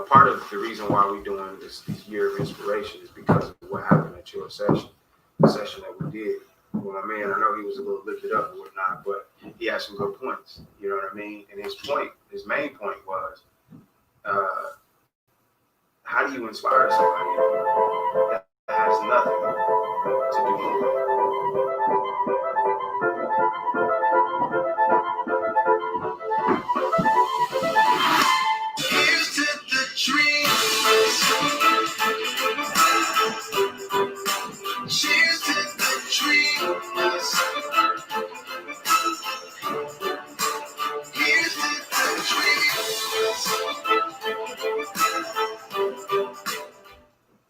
part of the reason why we're doing this year of inspiration is because of what happened at your session, the session that we did. Well, my man, I know he was a little lifted up and whatnot, but he had some good points. You know what I mean? And his main point was, how do you inspire somebody that has nothing to do with it? Here's to the dreamers. Cheers to the dreamers. Here's to the dreamers.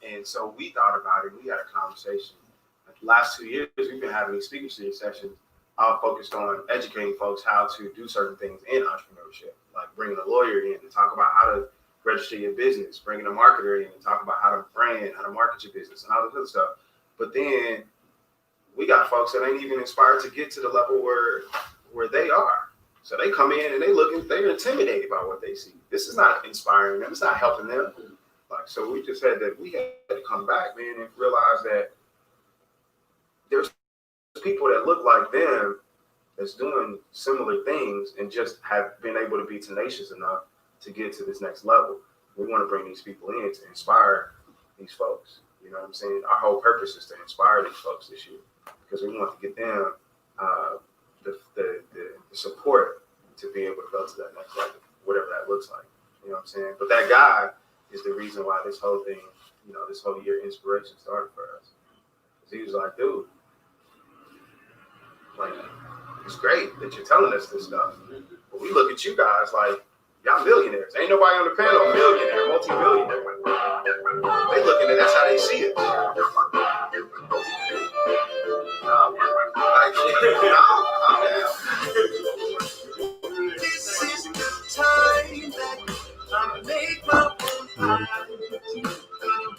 And so we thought about it. We had a conversation. Like the last 2 years, we've been having these speaker series sessions all focused on educating folks how to do certain things in entrepreneurship, like bringing a lawyer in to talk about how to register your business, bringing a marketer in and talk about how to brand, how to market your business, and all this other stuff. But then we got folks that ain't even inspired to get to the level where they are. So they come in and they're intimidated by what they see. This is not inspiring them. It's not helping them. Like, so we just had to come back, man, and realize that there's people that look like them that's doing similar things and just have been able to be tenacious enough to get to this next level. We want to bring these people in to inspire these folks. You know what I'm saying? Our whole purpose is to inspire these folks this year because we want to get them the support to be able to go to that next level, whatever that looks like. You know what I'm saying? But that guy is the reason why this whole thing, this whole year inspiration started for us. Because he was like, dude, like, it's great that you're telling us this stuff. But we look at you guys like, y'all millionaires. Ain't nobody on the panel millionaire, multi-millionaire. They looking at that's how they see it. This is the time that I make my own mind.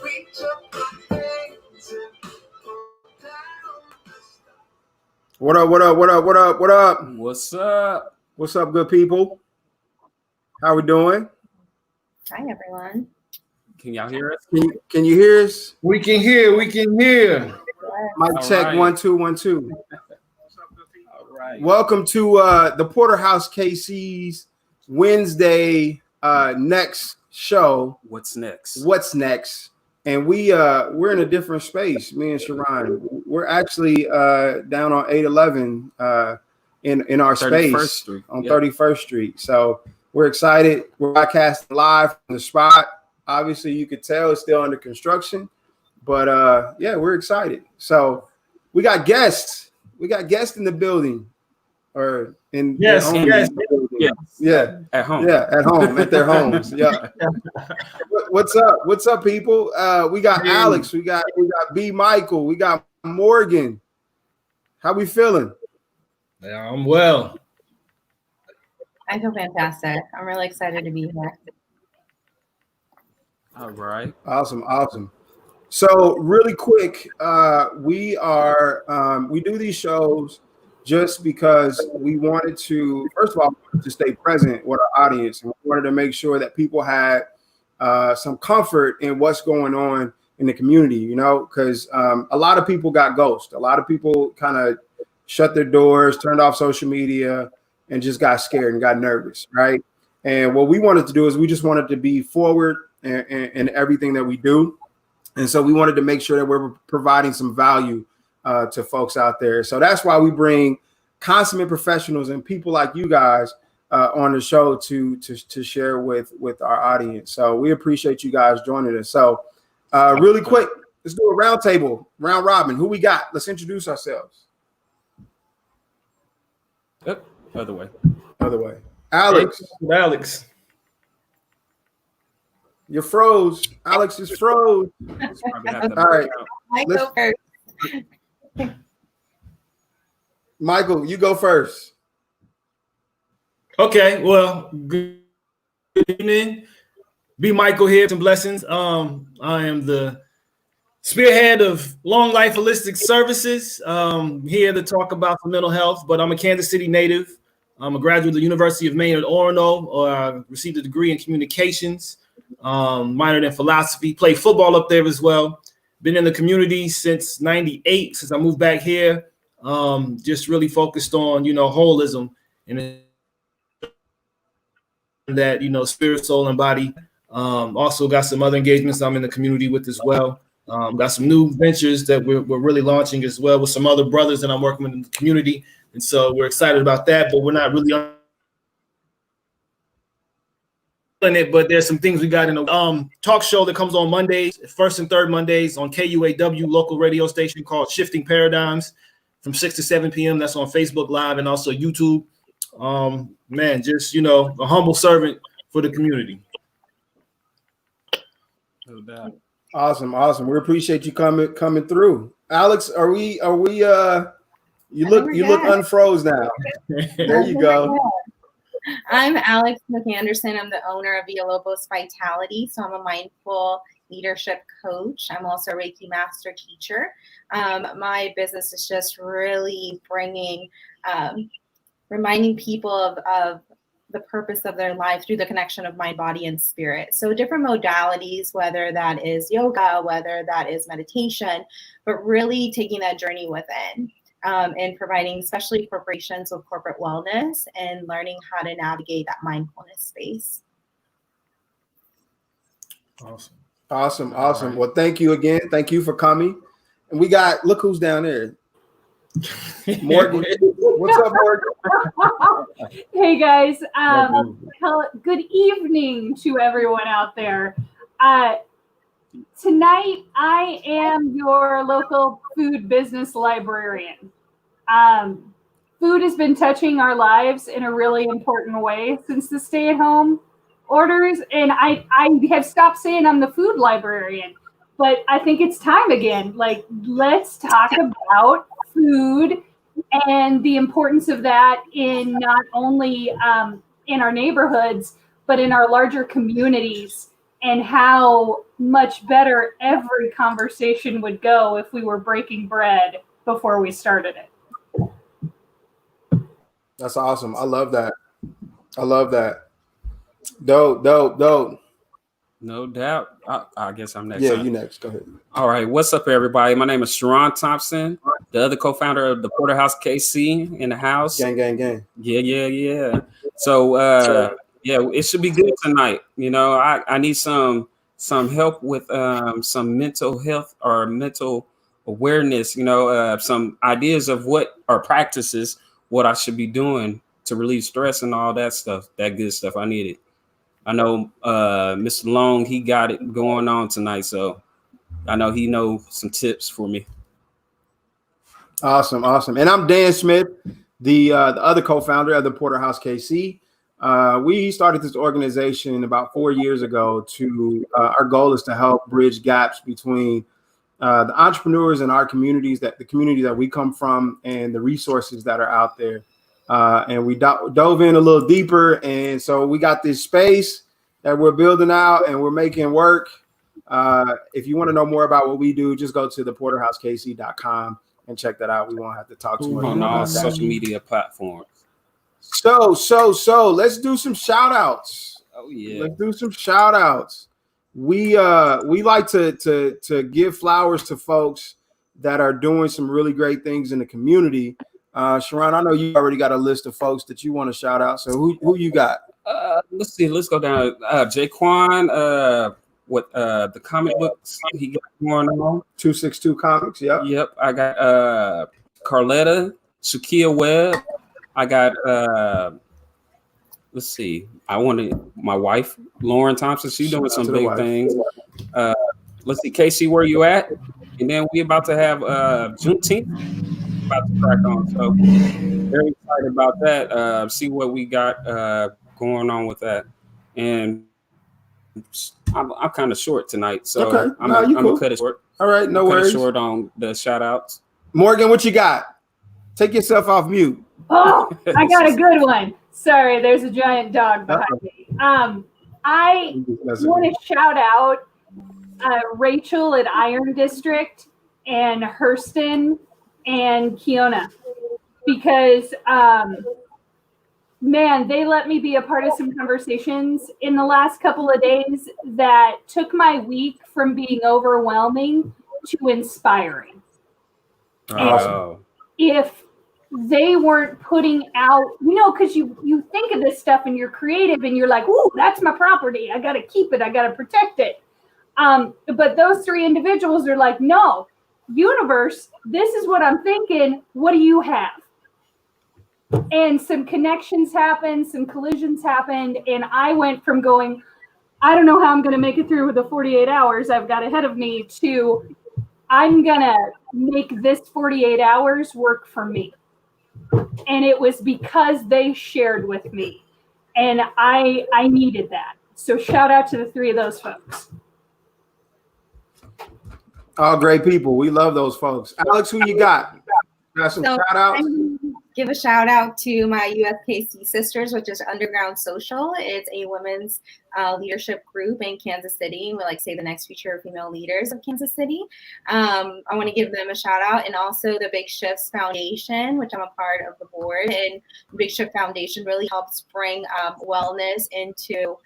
Reach up my hands and pull down the sky. What up? What's up, good people? How we doing? Hi, everyone. Can y'all hear us? Can you hear us? We can hear. Mic check, right. 1 2 1 2. All right. Welcome to the Porterhouse KC's Wednesday next show. What's next? And we're in a different space. Me and Sharon, we're actually down on 811 in our 31st space Street. On 31st Street. So we're excited. We're broadcasting live from the spot. Obviously, you could tell it's still under construction, but yeah, we're excited. So we got guests. We got guests in the building, or in yes. at home, at their homes. Yeah. What's up, people? We got Alex. We got B. Michael. We got Morgan. How we feeling? Yeah, I'm well. I feel fantastic. I'm really excited to be here. All right. Awesome. So really quick, we do these shows just because we wanted to, first of all, to stay present with our audience, and we wanted to make sure that people had some comfort in what's going on in the community, because a lot of people got ghosted. A lot of people kind of shut their doors, turned off social media, and just got scared and got nervous, right? And what we wanted to do is we just wanted to be forward in everything that we do. And so we wanted to make sure that we're providing some value to folks out there. So that's why we bring consummate professionals and people like you guys on the show to share with our audience. So we appreciate you guys joining us. So really quick, let's do a round robin. Who we got? Let's introduce ourselves. Yep. Other way. Alex. You're froze. Alex is froze. All right. I go first. Michael, you go first. Okay. Well, good evening. B. Michael here. Some blessings. I am the spearhead of Long Life Holistic Services. Here to talk about mental health, but I'm a Kansas City native. I'm a graduate of the University of Maine at Orono. I received a degree in communications. minored in philosophy, played football up there as well. Been in the community since '98, since I moved back here. Just really focused on, holism and that, spirit, soul, and body. Also got some other engagements I'm in the community with as well. Got some new ventures that we're really launching as well with some other brothers that I'm working with in the community. And so we're excited about that, but we're not really on it. But there's some things we got in a talk show that comes on Mondays, first and third Mondays on KUAW local radio station called Shifting Paradigms from 6 to 7 p.m. That's on Facebook Live and also YouTube. Man, just, a humble servant for the community. No doubt. Awesome. We appreciate you coming through. Alex, are we you look unfroze now. There you go. I'm Alex McAnderson. I'm the owner of Villalobos Vitality. So I'm a mindful leadership coach. I'm also a Reiki master teacher. My business is just really reminding people of the purpose of their life through the connection of mind, body, and spirit. So different modalities, whether that is yoga, whether that is meditation, but really taking that journey within and providing, especially corporations with corporate wellness and learning how to navigate that mindfulness space. Awesome. Right. Well, thank you again. Thank you for coming. And we got, look who's down there. Morgan. What's up, Morgan? Hey guys, good evening to everyone out there. Tonight I am your local food business librarian. Food has been touching our lives in a really important way since the stay-at-home orders, and I have stopped saying I'm the food librarian, but I think it's time again. Like, let's talk about food and the importance of that in not only in our neighborhoods, but in our larger communities, and how much better every conversation would go if we were breaking bread before we started it. That's awesome. I love that. Dope. No doubt. I guess I'm next. Yeah, you next. Go ahead. All right. What's up, everybody? My name is Sharon Thompson, the other co-founder of the Porterhouse KC in the house. Gang. Yeah. So, it should be good tonight. I need some help with some mental health or mental awareness, some ideas of what are practices, what I should be doing to relieve stress and all that stuff, that good stuff. I need it. I know Mr. Long, he got it going on tonight, so I know he knows some tips for me. Awesome. And I'm Dan Smith, the other co-founder of the Porterhouse KC. We started this organization about 4 years ago to our goal is to help bridge gaps between the entrepreneurs in our communities, the community that we come from, and the resources that are out there. And we dove in a little deeper. And so we got this space that we're building out and we're making work. If you want to know more about what we do, just go to theporterhousekc.com and check that out. We won't have to talk too much on about all that. social media platforms. So let's do some shout outs. Oh yeah. Let's do some shout outs. We like to give flowers to folks that are doing some really great things in the community. Sharon, I know you already got a list of folks that you want to shout out. So who you got? Let's see. Let's go down. Jaquan, with the comic books he got going on. 262 Comics. Yep. I got Carletta, Shakia Webb. I got let's see. I wanted my wife, Lauren Thompson. She's doing some big things. Let's see, Casey, where you at? And then we about to have Juneteenth about to crack on. So very excited about that. See what we got going on with that. And I'm kind of short tonight, so okay. I'm gonna cut it short. All right, no worries. Short on the shout outs. Morgan, what you got? Take yourself off mute. Oh, I got a good one. Sorry, there's a giant dog behind me. I want to shout out Rachel at Iron District and Hurston and Kiona, because man, they let me be a part of some conversations in the last couple of days that took my week from being overwhelming to inspiring. Oh. If they weren't putting out, because you think of this stuff and you're creative and you're like, ooh, that's my property. I got to keep it. I got to protect it. But those three individuals are like, no, universe, this is what I'm thinking. What do you have? And some connections happened, some collisions happened, and I went from going, I don't know how I'm going to make it through with the 48 hours I've got ahead of me to I'm going to make this 48 hours work for me. And it was because they shared with me, and I needed that. So shout out to the three of those folks. All great people. We love those folks. Alex, who you got? Got some shout outs? Give a shout out to my USKC sisters, which is Underground Social. It's a women's leadership group in Kansas City. We like to say the next future female leaders of Kansas City. I want to give them a shout out, and also the Big Shifts Foundation, which I'm a part of the board. And Big Shift Foundation really helps bring wellness into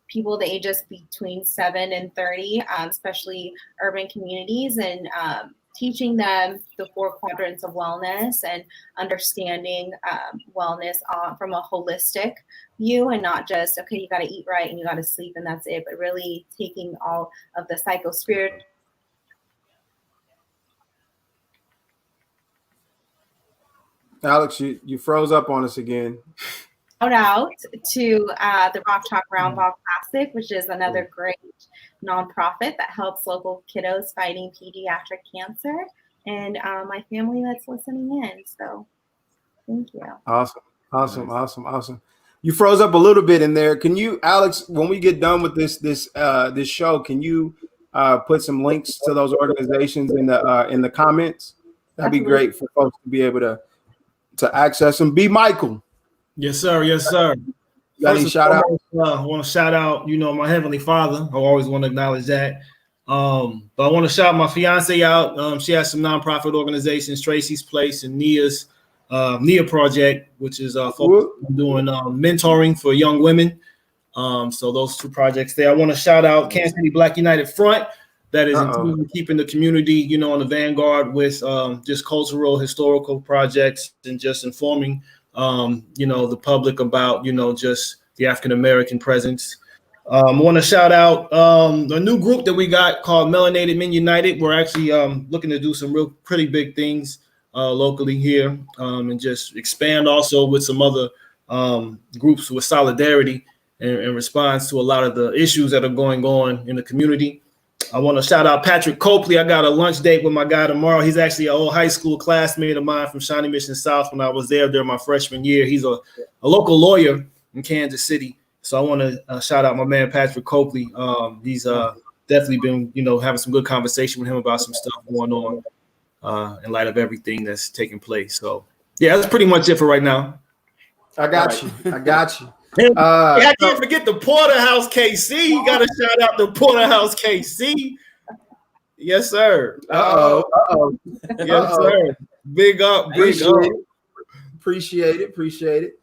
people the ages between 7 and 30, especially urban communities, and teaching them the 4 quadrants of wellness and understanding wellness from a holistic view, and not just, okay, you got to eat right and you got to sleep and that's it, but really taking all of the psychospirit. Alex, you froze up on us again. Shout out to the Rock Chalk Round Ball Classic, which is another great nonprofit that helps local kiddos fighting pediatric cancer, and my family that's listening in. So thank you. Awesome. You froze up a little bit in there. Can you, Alex, when we get done with this show, can you put some links to those organizations in the comments? That'd be great for folks to be able to access them. B. Michael. Yes, sir. Any shout out? I want to shout out, my Heavenly Father. I always want to acknowledge that. But I want to shout my fiance out. She has some nonprofit organizations, Tracy's Place and Nia's Nia Project, which is focused on doing mentoring for young women. So those 2 projects there. I want to shout out Kansas City Black United Front, that is in keeping the community, on the vanguard with just cultural, historical projects, and just informing the public about, just the African-American presence. I want to shout out a new group that we got called Melanated Men United. We're actually looking to do some real pretty big things locally here, and just expand also with some other groups with solidarity in response to a lot of the issues that are going on in the community. I want to shout out Patrick Copley. I got a lunch date with my guy tomorrow. He's actually an old high school classmate of mine from Shawnee Mission South when I was there during my freshman year. He's a local lawyer in Kansas City. So I want to shout out my man, Patrick Copley. He's definitely been, having some good conversation with him about some stuff going on in light of everything that's taking place. So, yeah, that's pretty much it for right now. I got you. I can't forget the Porterhouse KC. You got to shout out the Porterhouse KC. Yes, sir. Yes, sir. Big up. Appreciate it.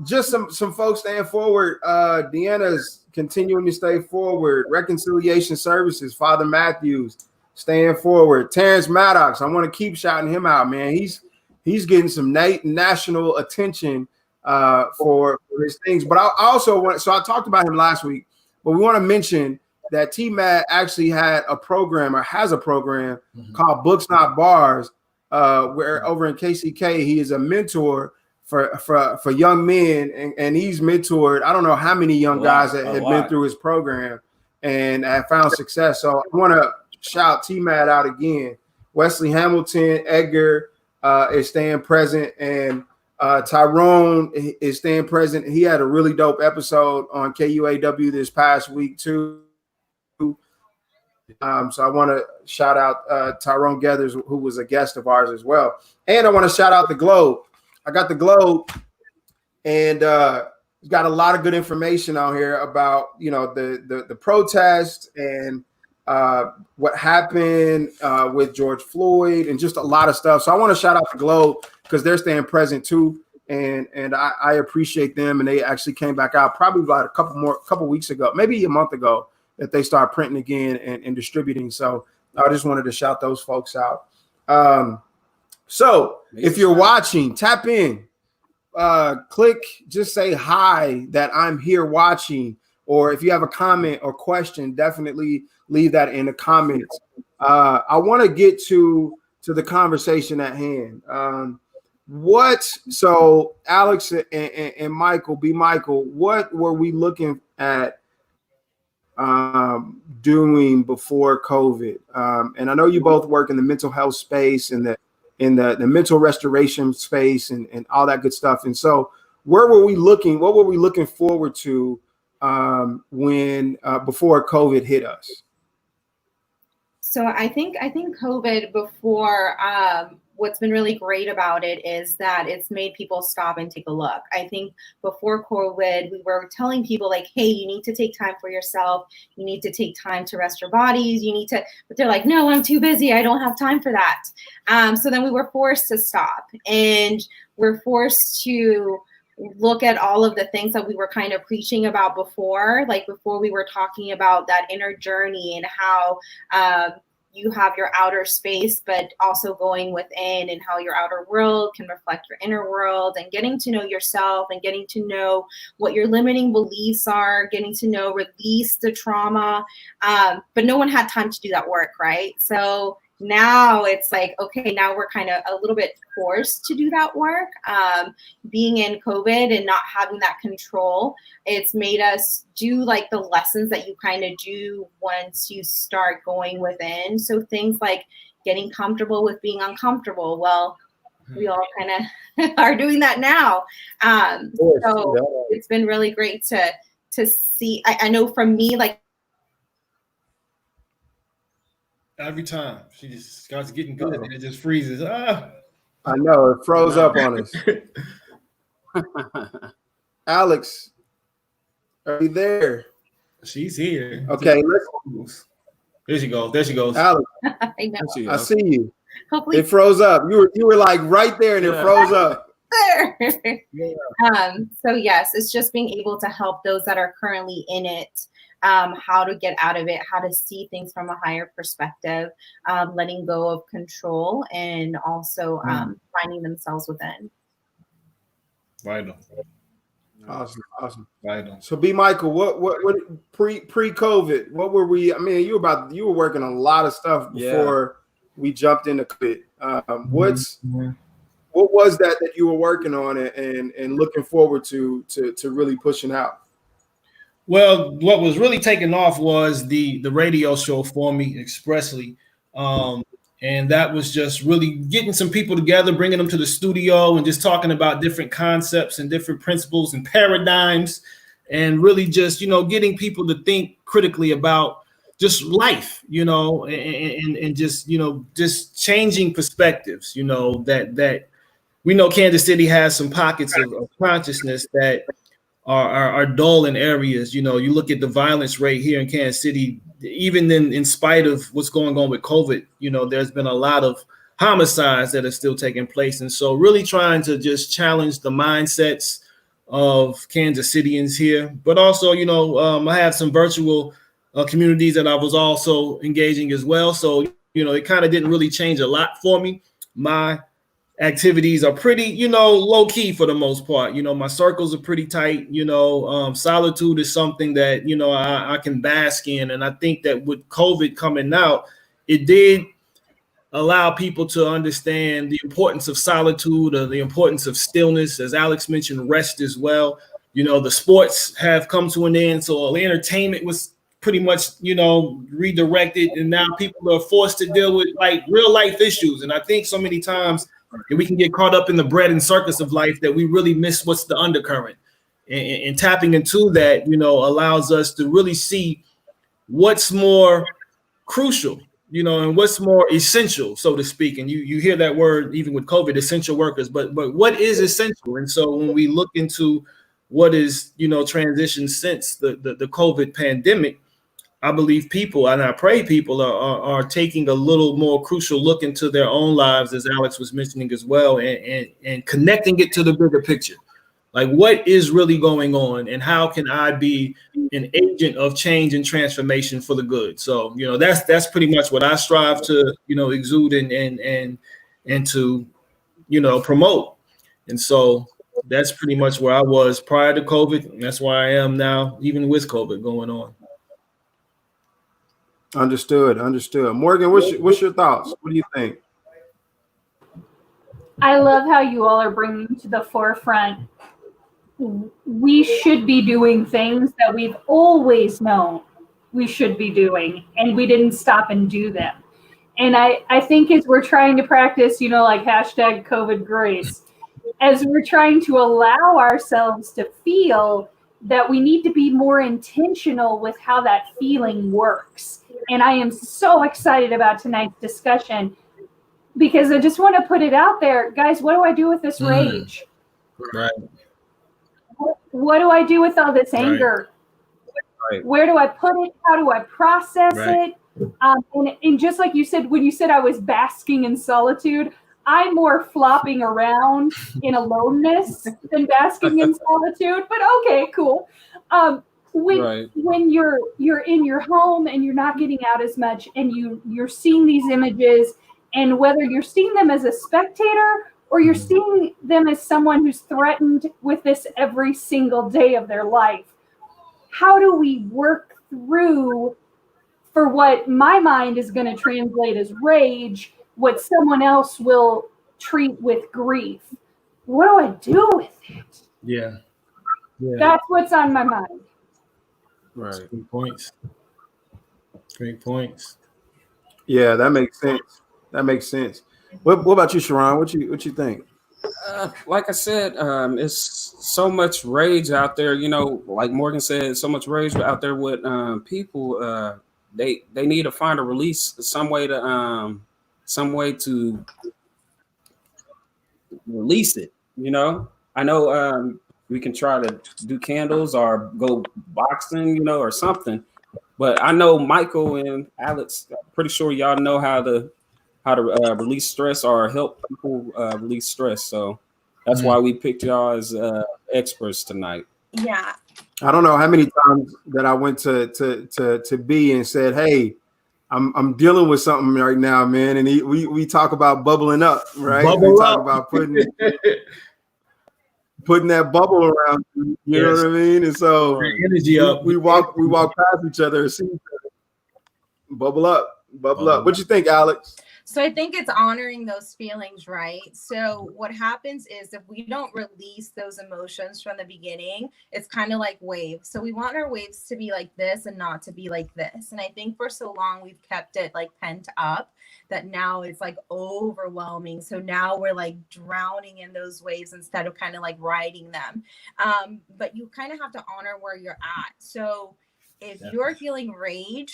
Just some folks staying forward. Deanna's continuing to stay forward. Reconciliation Services, Father Matthews, staying forward. Terrence Maddox, I want to keep shouting him out, man. He's getting some national attention for his things. But I also want, so I talked about him last week, but we want to mention that T-Matt actually has a program called Books Not Bars, where over in KCK, he is a mentor for young men, and he's mentored, I don't know how many young guys that had been through his program and have found success. So I want to shout T-Matt out again. Wesley Hamilton, Edgar is staying present, and Tyrone is staying present. He had a really dope episode on KUAW this past week too. So I want to shout out Tyrone Gathers, who was a guest of ours as well. And I want to shout out the Globe. I got the Globe, and it's got a lot of good information on here about, the protest and what happened with George Floyd and just a lot of stuff. So I want to shout out the Globe because they're staying present too. and I appreciate them. And they actually came back out probably about a couple weeks ago, maybe a month ago, that they started printing again and distributing. So I just wanted to shout those folks out. So if you're watching, tap in, click, just say hi that I'm here watching. Or if you have a comment or question, definitely leave that in the comments. I want to get to the conversation at hand. So Alex and Michael, Michael, what were we looking at doing before COVID? And I know you both work in the mental health space and the mental restoration space and all that good stuff. And so what were we looking forward to when before COVID hit us? So I think COVID before, what's been really great about it is that it's made people stop and take a look. I think before COVID, we were telling people like, hey, you need to take time for yourself. You need to take time to rest your bodies. But they're like, no, I'm too busy. I don't have time for that. So then we were forced to stop, and we're forced to look at all of the things that we were kind of preaching about before. Like before, we were talking about that inner journey and how you have your outer space, but also going within, and how your outer world can reflect your inner world, and getting to know yourself and getting to know what your limiting beliefs are, getting to know, release the trauma. But no one had time to do that work, right? So now it's like, okay, now we're kind of a little bit forced to do that work. Being in COVID and not having that control, it's made us do like the lessons that you kind of do once you start going within. So things like getting comfortable with being uncomfortable. Well, we all kind of are doing that now. So it's been really great to see. I know from me, like, every time she just starts getting good and it just freezes. I know, it froze up on us. Alex, are you there? She's here. Okay, there she goes. There she goes. Alex, I know. I see you. Hopefully it froze up. You were like right there, and it froze up. So yes, it's just being able to help those that are currently in it. How to get out of it, how to see things from a higher perspective, letting go of control, and also finding themselves within. Vital. Awesome. Vital. So, B. Michael, what pre-COVID? What were we? I mean, you were working on a lot of stuff before we jumped into COVID. What was that you were working on and looking forward to really pushing out? Well, what was really taking off was the radio show for me, Expressly. And that was just really getting some people together, bringing them to the studio and just talking about different concepts and different principles and paradigms, and really just, getting people to think critically about just life, and just, just changing perspectives, that we know Kansas City has some pockets of consciousness that are dull in areas. You look at the violence rate here in Kansas City, even in spite of what's going on with COVID, there's been a lot of homicides that are still taking place. And so really trying to just challenge the mindsets of Kansas Cityans here. But also, I have some virtual communities that I was also engaging as well. So, it kind of didn't really change a lot for me. My activities are pretty, low key for the most part. My circles are pretty tight. Solitude is something that, I can bask in. And I think that with COVID coming out, it did allow people to understand the importance of solitude, or the importance of stillness. As Alex mentioned, rest as well. The sports have come to an end. So the entertainment was pretty much, redirected. And now people are forced to deal with like real life issues. And I think so many times we can get caught up in the bread and circus of life that we really miss what's the undercurrent. And tapping into that, allows us to really see what's more crucial, and what's more essential, so to speak. And you hear that word even with COVID, essential workers, but what is essential? And so when we look into what is, transition since the COVID pandemic, I believe people, and I pray people are taking a little more crucial look into their own lives, as Alex was mentioning as well, and connecting it to the bigger picture. Like, what is really going on, and how can I be an agent of change and transformation for the good? So, that's pretty much what I strive to, exude and to, promote. And so that's pretty much where I was prior to COVID. And that's where I am now, even with COVID going on. Understood. Morgan, what's your thoughts? What do you think? I love how you all are bringing to the forefront. We should be doing things that we've always known we should be doing, and we didn't stop and do them. And I think as we're trying to practice, like hashtag COVID grace, as we're trying to allow ourselves to feel, that we need to be more intentional with how that feeling works. And I am so excited about tonight's discussion, because I just want to put it out there, guys. What do I do with this rage? Right. What do I do with all this anger? Right. Where do I put it? How do I process it? And just like you said, when you said I was basking in solitude, I'm more flopping around in aloneness than basking in solitude. But okay, cool. When you're in your home and you're not getting out as much, and you're seeing these images, and whether you're seeing them as a spectator or you're seeing them as someone who's threatened with this every single day of their life, how do we work through, for what my mind is going to translate as rage, what someone else will treat with grief? What do I do with it? Yeah. That's what's on my mind. Right. Great points. Yeah, that makes sense. What about you, Sharon? What you think? Like I said, it's so much rage out there. Like Morgan said, so much rage out there with people. They need to find a release, some way to release it. I know we can try to do candles or go boxing, or something. But I know Michael and Alex, pretty sure y'all know how to release stress or help people release stress. So that's why we picked y'all as experts tonight. Yeah. I don't know how many times that I went to B and said, "Hey, I'm dealing with something right now, man." And we talk about bubbling up, right? We talk about putting that bubble around, you know what I mean? And so energy up. We walk past each other and see each other. Bubble up. What you think, Alex? So I think it's honoring those feelings, right? So what happens is, if we don't release those emotions from the beginning, it's kind of like waves. So we want our waves to be like this and not to be like this. And I think for so long we've kept it like pent up, that now it's like overwhelming. So now we're like drowning in those waves instead of kind of like riding them. But you kind of have to honor where you're at. So if you're feeling rage,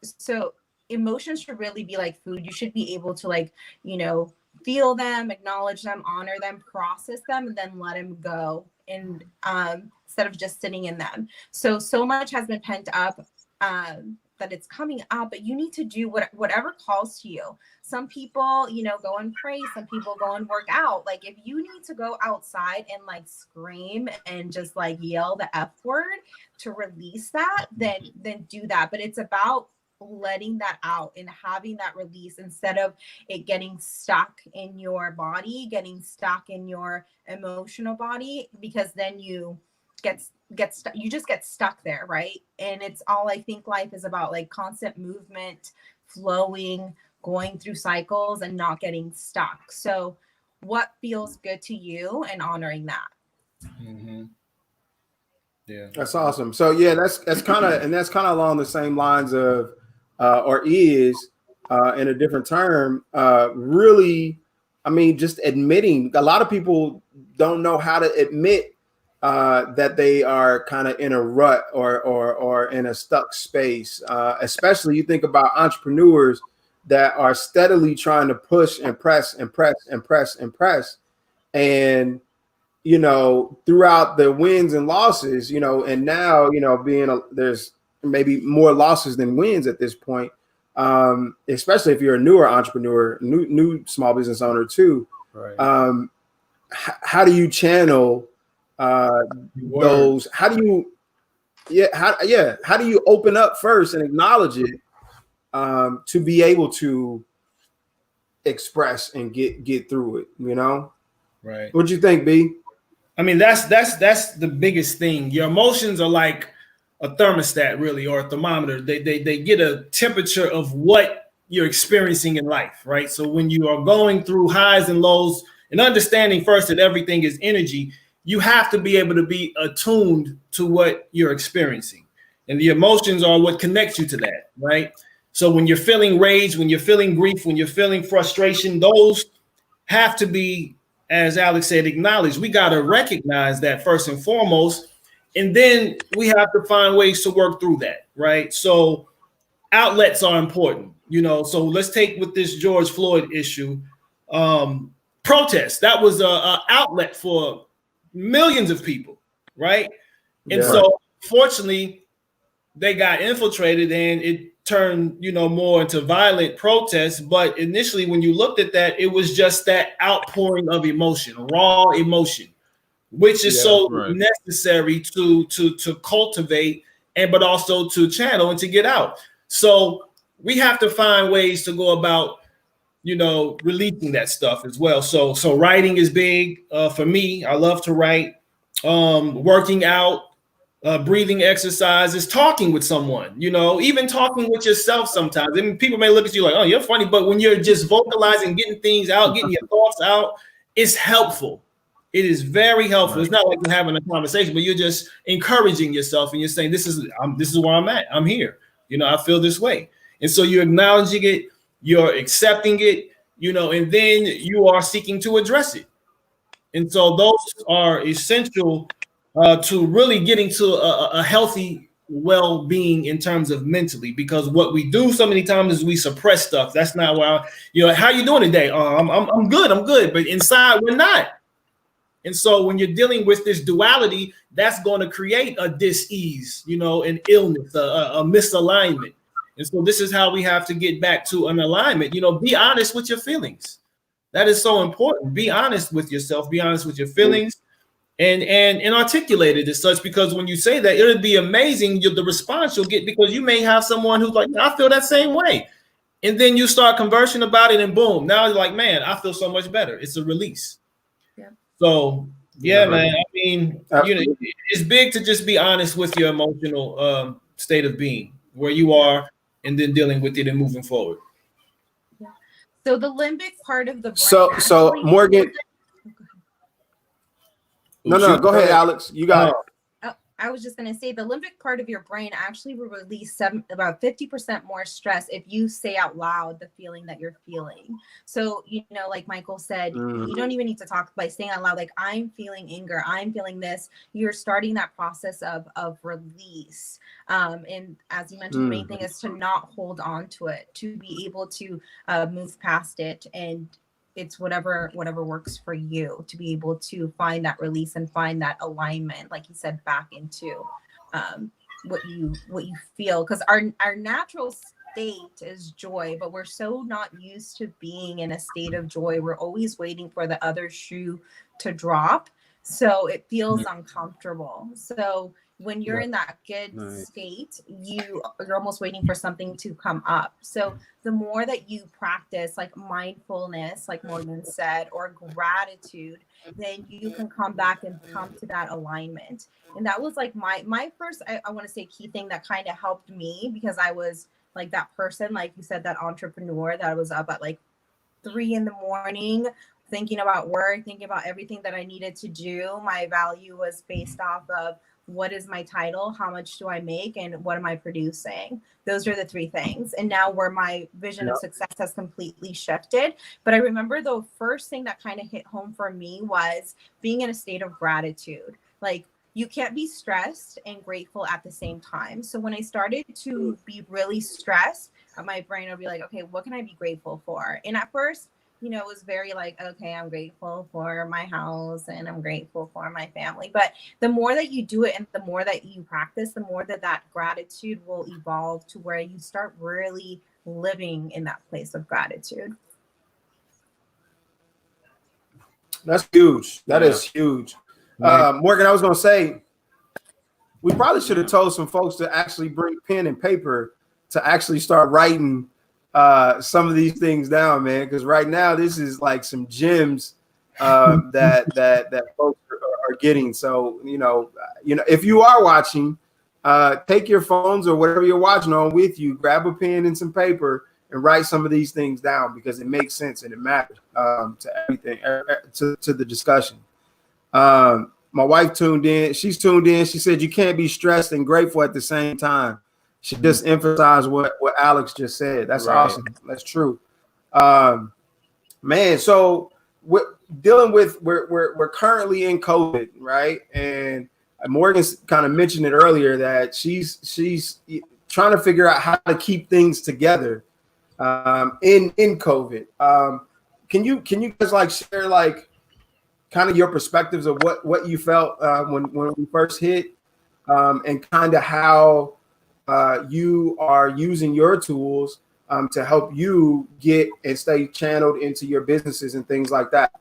so emotions should really be like food. You should be able to feel them, acknowledge them, honor them, process them, and then let them go. And instead of just sitting in them. So much has been pent up that it's coming up, but you need to do whatever calls to you. Some people, go and pray. Some people go and work out. Like, if you need to go outside and like scream and just like yell the F word to release that, then do that. But it's about letting that out and having that release, instead of it getting stuck in your body, getting stuck in your emotional body, because then you you just get stuck there, right? And it's all, I think life is about, like, constant movement, flowing, going through cycles, and not getting stuck. So what feels good to you, and honoring that. Yeah, that's awesome. So yeah, that's kind of along the same lines of or is in a different term, really, I mean, just admitting. A lot of people don't know how to admit that they are kind of in a rut or in a stuck space. Especially, you think about entrepreneurs that are steadily trying to push and press and press and press and press, and throughout the wins and losses, and now being there's maybe more losses than wins at this point. Especially if you're a newer entrepreneur, new small business owner too. Right. How do you channel those? How do you how do you open up first and acknowledge it to be able to express and get through it, you know? Right. What do you think, B? I mean, that's the biggest thing. Your emotions are like a thermostat, really, or a thermometer. They get a temperature of what you're experiencing in life, right? So when you are going through highs and lows and understanding first that everything is energy, you have to be able to be attuned to what you're experiencing. And the emotions are what connects you to that, right? So when you're feeling rage, when you're feeling grief, when you're feeling frustration, those have to be, as Alex said, acknowledged. We got to recognize that first and foremost, and then we have to find ways to work through that, right? So outlets are important, you know. So let's take with this George Floyd issue, protest. That was a outlet for millions of people, right? And so fortunately, they got infiltrated and it turned, you know, more into violent protests. But initially, when you looked at that, it was just that outpouring of emotion, raw emotion, which is necessary to cultivate and but also to channel and to get out. So we have to find ways to go about, you know, releasing that stuff as well. So writing is big for me. I love to write. Working out, breathing exercises, talking with someone, you know, even talking with yourself sometimes. I mean, people may look at you like, oh, you're funny, but when you're just vocalizing, getting things out, getting your thoughts out, it's helpful. It is very helpful. It's not like you're having a conversation, but you're just encouraging yourself and you're saying, this is where I'm at. I'm here. You know, I feel this way. And so you're acknowledging it, you're accepting it, you know, and then you are seeking to address it. And so those are essential to really getting to a healthy well-being in terms of mentally, because what we do so many times is we suppress stuff. That's not why, you know, how you doing today? I'm good. But inside we're not. And so when you're dealing with this duality, that's going to create a dis-ease, you know, an illness, a misalignment. And so this is how we have to get back to an alignment. You know, be honest with your feelings. That is so important. Be honest with yourself. Be honest with your feelings, and articulate it as such. Because when you say that, it'll be amazing the response you'll get, because you may have someone who's like, I feel that same way, and then you start conversing about it, and boom, now you're like, man, I feel so much better. It's a release. Yeah. So yeah, man. I mean, you know, it's big to just be honest with your emotional state of being, where you are, and then dealing with it and moving forward. So the limbic part of the brain. So Morgan. No, go ahead, Alex. You got it. I was just going to say the limbic part of your brain actually will release about 50% more stress if you say out loud the feeling that you're feeling. So, you know, like Michael said, you don't even need to talk by saying out loud, like, I'm feeling anger, I'm feeling this. You're starting that process of release. And as you mentioned, the main thing is to not hold on to it, to be able to move past it, and it's whatever works for you, to be able to find that release and find that alignment, like you said, back into what you feel. Because our natural state is joy, but we're so not used to being in a state of joy. We're always waiting for the other shoe to drop, so it feels uncomfortable. So when you're in that good state, you're almost waiting for something to come up. So the more that you practice like mindfulness, like Morgan said, or gratitude, then you can come back and come to that alignment. And that was like my first, I want to say, key thing that kind of helped me, because I was like that person, like you said, that entrepreneur that was up at like 3 a.m, thinking about work, thinking about everything that I needed to do. My value was based off of, what is my title? How much do I make? And what am I producing? Those are the 3 things. And now where my vision of success has completely shifted. But I remember the first thing that kind of hit home for me was being in a state of gratitude. Like, you can't be stressed and grateful at the same time. So when I started to be really stressed, my brain would be like, okay, what can I be grateful for? And at first, you know, it was very like, okay, I'm grateful for my house and I'm grateful for my family. But the more that you do it and the more that you practice, the more that that gratitude will evolve to where you start really living in that place of gratitude. That's huge. That Yeah. is huge. Right. Morgan, I was going to say, we probably should have told some folks to actually bring pen and paper to actually start writing some of these things down, man. Because right now, this is like some gems that folks are getting. So you know, if you are watching, take your phones or whatever you're watching on with you, grab a pen and some paper, and write some of these things down because it makes sense and it matters to everything, to the discussion. My wife tuned in. She's tuned in. She said you can't be stressed and grateful at the same time. She just emphasized what Alex just said. That's Right. awesome. That's true. Man, so we're dealing with we're currently in COVID, right? And Morgan's kind of mentioned it earlier that she's trying to figure out how to keep things together in COVID. Can you guys like share like kind of your perspectives of what you felt when we first hit, and kind of how you are using your tools to help you get and stay channeled into your businesses and things like that?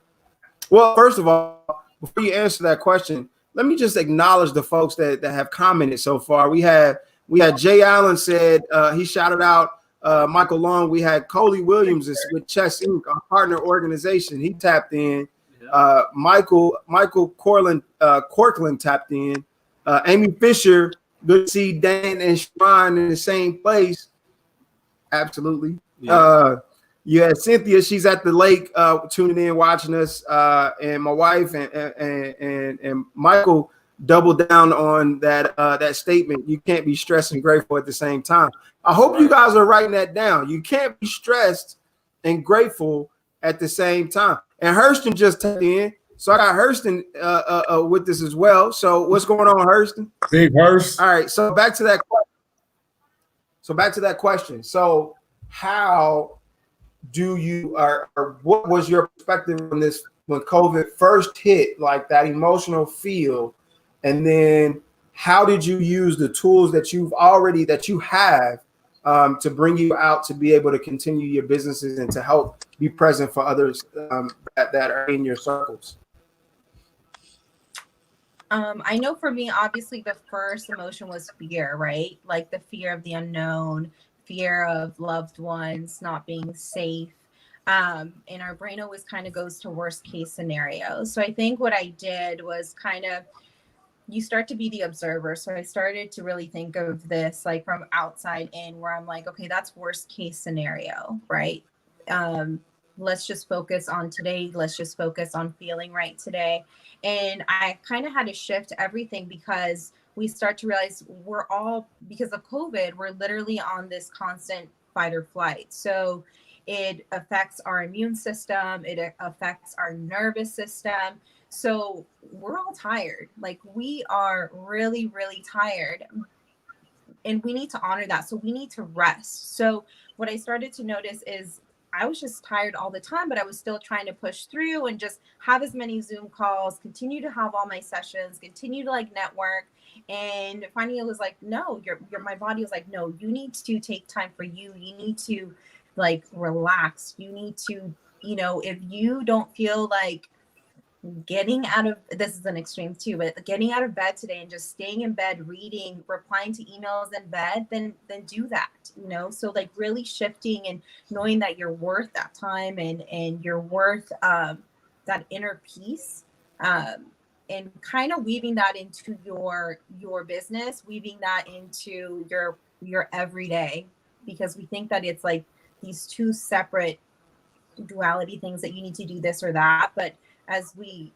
Well, first of all, before you answer that question, let me just acknowledge the folks that have commented so far. We had Jay Allen said he shouted out Michael Long. We had Coley Williams with Chess Inc., our partner organization. He tapped in. Michael Corkland tapped in. Amy Fisher, good to see Dan and Sharon in the same place. Absolutely. Yeah. Yeah, Cynthia, she's at the lake tuning in, watching us. And my wife and Michael doubled down on that statement. You can't be stressed and grateful at the same time. I hope you guys are writing that down. You can't be stressed and grateful at the same time. And Hurston just tapped in. So I got Hurston with this as well. So what's going on, Hurston? Big Hurst. All right. So back to that question. So how do you or what was your perspective on this when COVID first hit, like that emotional feel? And then how did you use the tools that you have to bring you out to be able to continue your businesses and to help be present for others that are in your circles? I know for me, obviously the first emotion was fear, right? Like the fear of the unknown, fear of loved ones not being safe. And our brain always kind of goes to worst case scenarios. So I think what I did was kind of, you start to be the observer. So I started to really think of this like from outside in, where I'm like, okay, that's worst case scenario, right? Let's just focus on today. Let's just focus on feeling right today. And I kind of had to shift everything because we start to realize we're all, because of COVID, we're literally on this constant fight or flight. So it affects our immune system. It affects our nervous system. So we're all tired. Like we are really, really tired. And we need to honor that. So we need to rest. So what I started to notice is I was just tired all the time, but I was still trying to push through and just have as many Zoom calls, continue to have all my sessions, continue to like network. And finally it was like, no, my body was like, no, you need to take time for you. You need to like relax. You need to, if you don't feel like getting out of, this is an extreme too, but getting out of bed today and just staying in bed, reading, replying to emails in bed, then do that, so like really shifting and knowing that you're worth that time and you're worth that inner peace, and kind of weaving that into your business, weaving that into your everyday, because we think that it's like these two separate duality things that you need to do this or that, but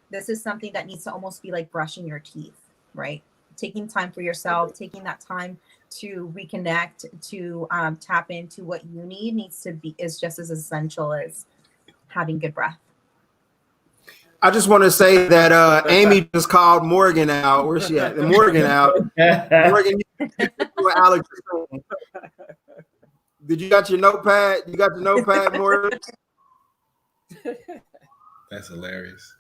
this is something that needs to almost be like brushing your teeth, right? Taking time for yourself, taking that time to reconnect, to tap into what you is just as essential as having good breath. I just want to say that Amy just called Morgan out. Where's she at? Morgan out. Morgan, what Alex is saying. Did you got your notepad? You got your notepad, Morgan? That's hilarious.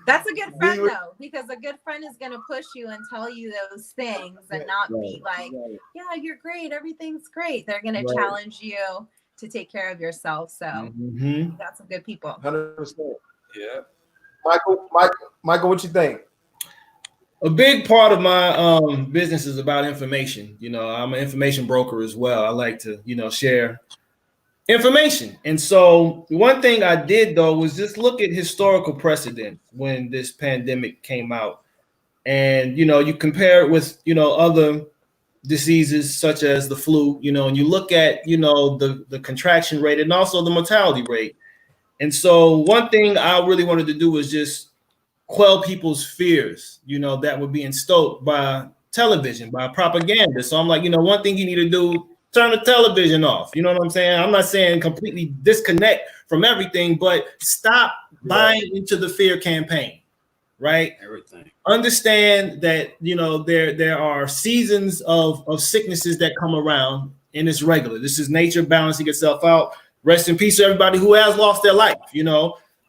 That's a good friend though, because a good friend is going to push you and tell you those things and not be like, yeah, you're great. Everything's great. They're going to challenge you to take care of yourself. So that's some good people. 100%. Yeah. Michael, what you think? A big part of my business is about information. You know, I'm an information broker as well. I like to, share information. And so one thing I did though was just look at historical precedent when this pandemic came out. And you compare it with other diseases such as the flu, and you look at the contraction rate and also the mortality rate. And so one thing I really wanted to do was just quell people's fears, that were being stoked by television, by propaganda. So I'm like, one thing you need to do, turn the television off. You know what I'm saying? I'm not saying completely disconnect from everything, but stop buying into the fear campaign, right? Everything. Understand that, there are seasons of sicknesses that come around, and it's regular. This is nature balancing itself out. Rest in peace to everybody who has lost their life,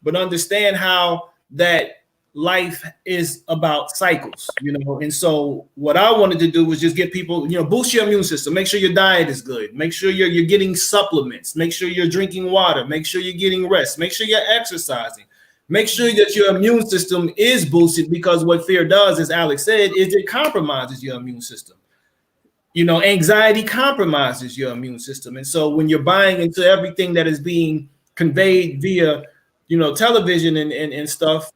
but understand how that life is about cycles, and so what I wanted to do was just get people, boost your immune system, make sure your diet is good, make sure you're getting supplements, make sure you're drinking water, make sure you're getting rest, make sure you're exercising, make sure that your immune system is boosted, because what fear does, as Alex said, is it compromises your immune system. Anxiety compromises your immune system. And so when you're buying into everything that is being conveyed via, television and stuff,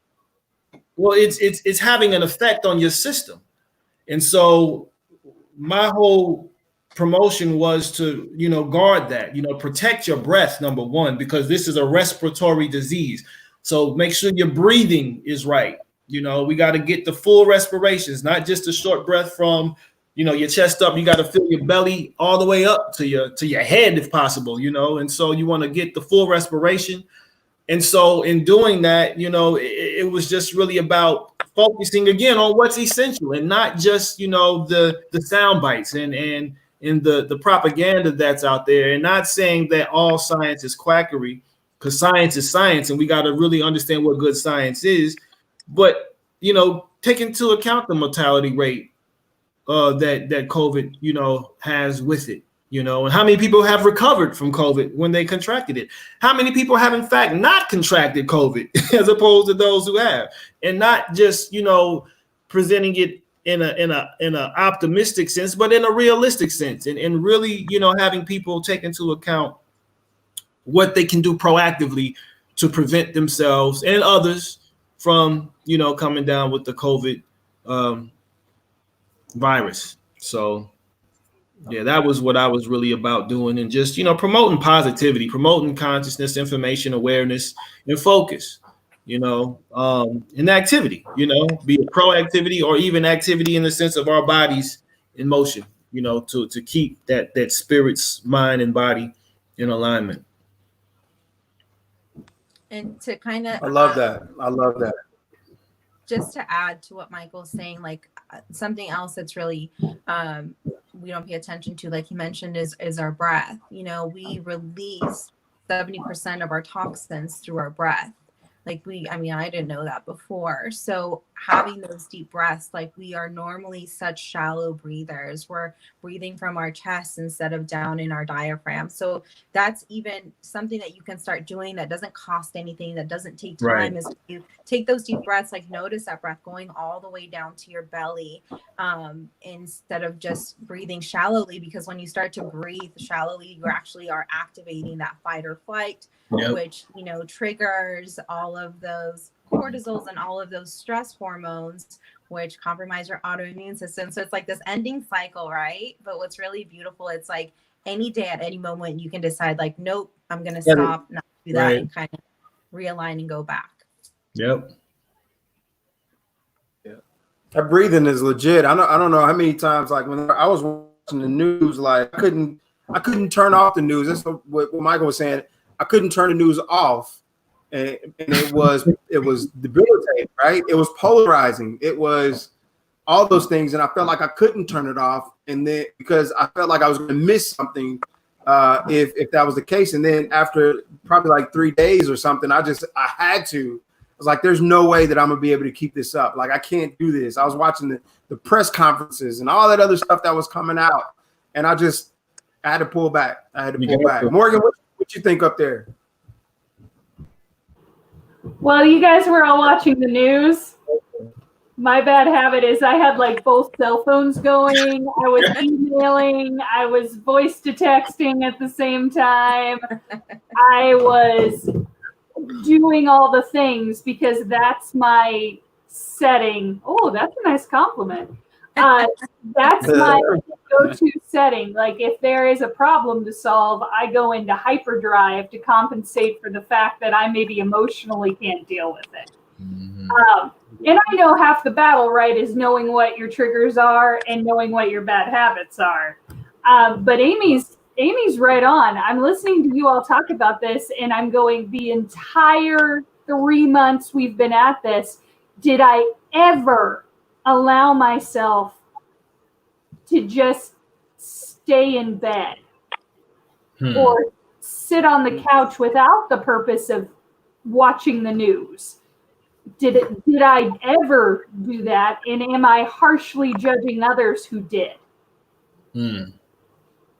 well, it's having an effect on your system. And so my whole promotion was to, guard that, protect your breath, number one, because this is a respiratory disease. So make sure your breathing is right. We got to get the full respirations, not just a short breath from, your chest up. You got to fill your belly all the way up to your head if possible, and so you want to get the full respiration. And so in doing that, it was just really about focusing again on what's essential and not just, the sound bites and the propaganda that's out there, and not saying that all science is quackery, because science is science and we got to really understand what good science is. But, take into account the mortality rate that COVID, has with it. And how many people have recovered from COVID when they contracted it? How many people have in fact not contracted COVID as opposed to those who have? And not just, presenting it in a optimistic sense, but in a realistic sense, and really, having people take into account what they can do proactively to prevent themselves and others from, coming down with the COVID virus. So yeah, that was what I was really about doing, and just, promoting positivity, promoting consciousness, information, awareness, and focus, and activity, be it proactivity or even activity in the sense of our bodies in motion, to keep that spirit's mind and body in alignment. And to kind of, I love that. Just to add to what Michael's saying, like something else that's really we don't pay attention to, like he mentioned, is our breath. We release 70% of our toxins through our breath. Like I didn't know that before. So having those deep breaths, like we are normally such shallow breathers. We're breathing from our chest instead of down in our diaphragm. So that's even something that you can start doing that doesn't cost anything, that doesn't take time. Right. Is you take those deep breaths, like notice that breath going all the way down to your belly, instead of just breathing shallowly, because when you start to breathe shallowly, you actually are activating that fight or flight. Yep. Which, triggers all of those cortisols and all of those stress hormones, which compromise your autoimmune system. So it's like this ending cycle, right? But what's really beautiful, it's like any day at any moment, you can decide like, nope, I'm going to stop, not do that, and kind of realign and go back. Yep. Yeah. That breathing is legit. I don't know how many times, like when I was watching the news, like I couldn't turn off the news. That's what Michael was saying. I couldn't turn the news off, and it was debilitating, right? It was polarizing. It was all those things, and I felt like I couldn't turn it off, and then because I felt like I was going to miss something if that was the case. And then after probably like 3 days or something, I had to. I was like, there's no way that I'm gonna be able to keep this up. Like, I can't do this. I was watching the press conferences and all that other stuff that was coming out, and I had to pull back. Morgan, what you think up there? Well, you guys were all watching the news. My bad habit is I had like both cell phones going. I was emailing. I was voice to texting at the same time. I was doing all the things because that's my setting. Oh, that's a nice compliment. That's my go-to setting. Like, if there is a problem to solve, I go into hyperdrive to compensate for the fact that I maybe emotionally can't deal with it. And I know half the battle, right, is knowing what your triggers are and knowing what your bad habits are. But Amy's right on. I'm listening to you all talk about this, and I'm going, the entire 3 months we've been at this, did I ever allow myself to just stay in bed or sit on the couch without the purpose of watching the news? Did I ever do that? And am I harshly judging others who did? And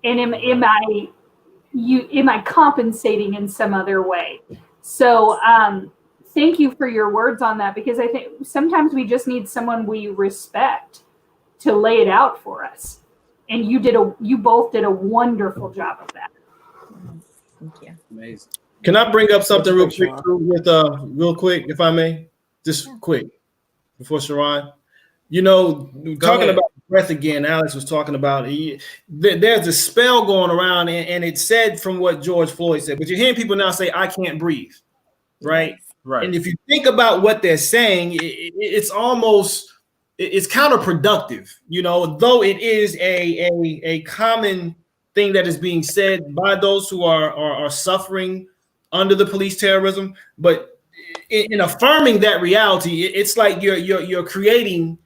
am I compensating in some other way? So thank you for your words on that, because I think sometimes we just need someone we respect to lay it out for us. And you both did a wonderful job of that. Thank you. Amazing. Can I bring up something real quick, if I may? Just quick before Sharon. Talking about breath again, Alex was talking about there's a spell going around, and it said from what George Floyd said, but you're hearing people now say, I can't breathe, right? Right. And if you think about what they're saying, it's counterproductive, though it is a common thing that is being said by those who are suffering under the police terrorism. But in affirming that reality, it's like you're creating,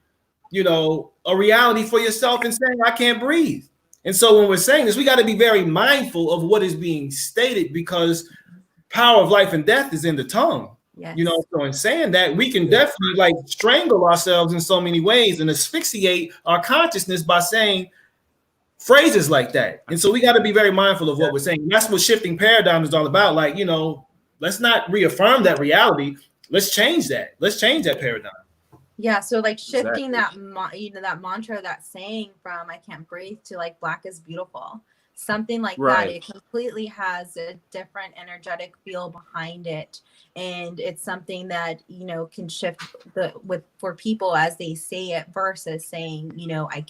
a reality for yourself and saying, I can't breathe. And so when we're saying this, we got to be very mindful of what is being stated, because power of life and death is in the tongue. Yes. So in saying that, we can definitely like strangle ourselves in so many ways and asphyxiate our consciousness by saying phrases like that. And so we got to be very mindful of what we're saying. And that's what shifting paradigm is all about. Like, let's not reaffirm that reality. Let's change that. Let's change that paradigm. Yeah, so like shifting that mantra, that saying from I can't breathe to like black is beautiful. Something like that. It completely has a different energetic feel behind it. And it's something that, can shift for people as they say it versus saying,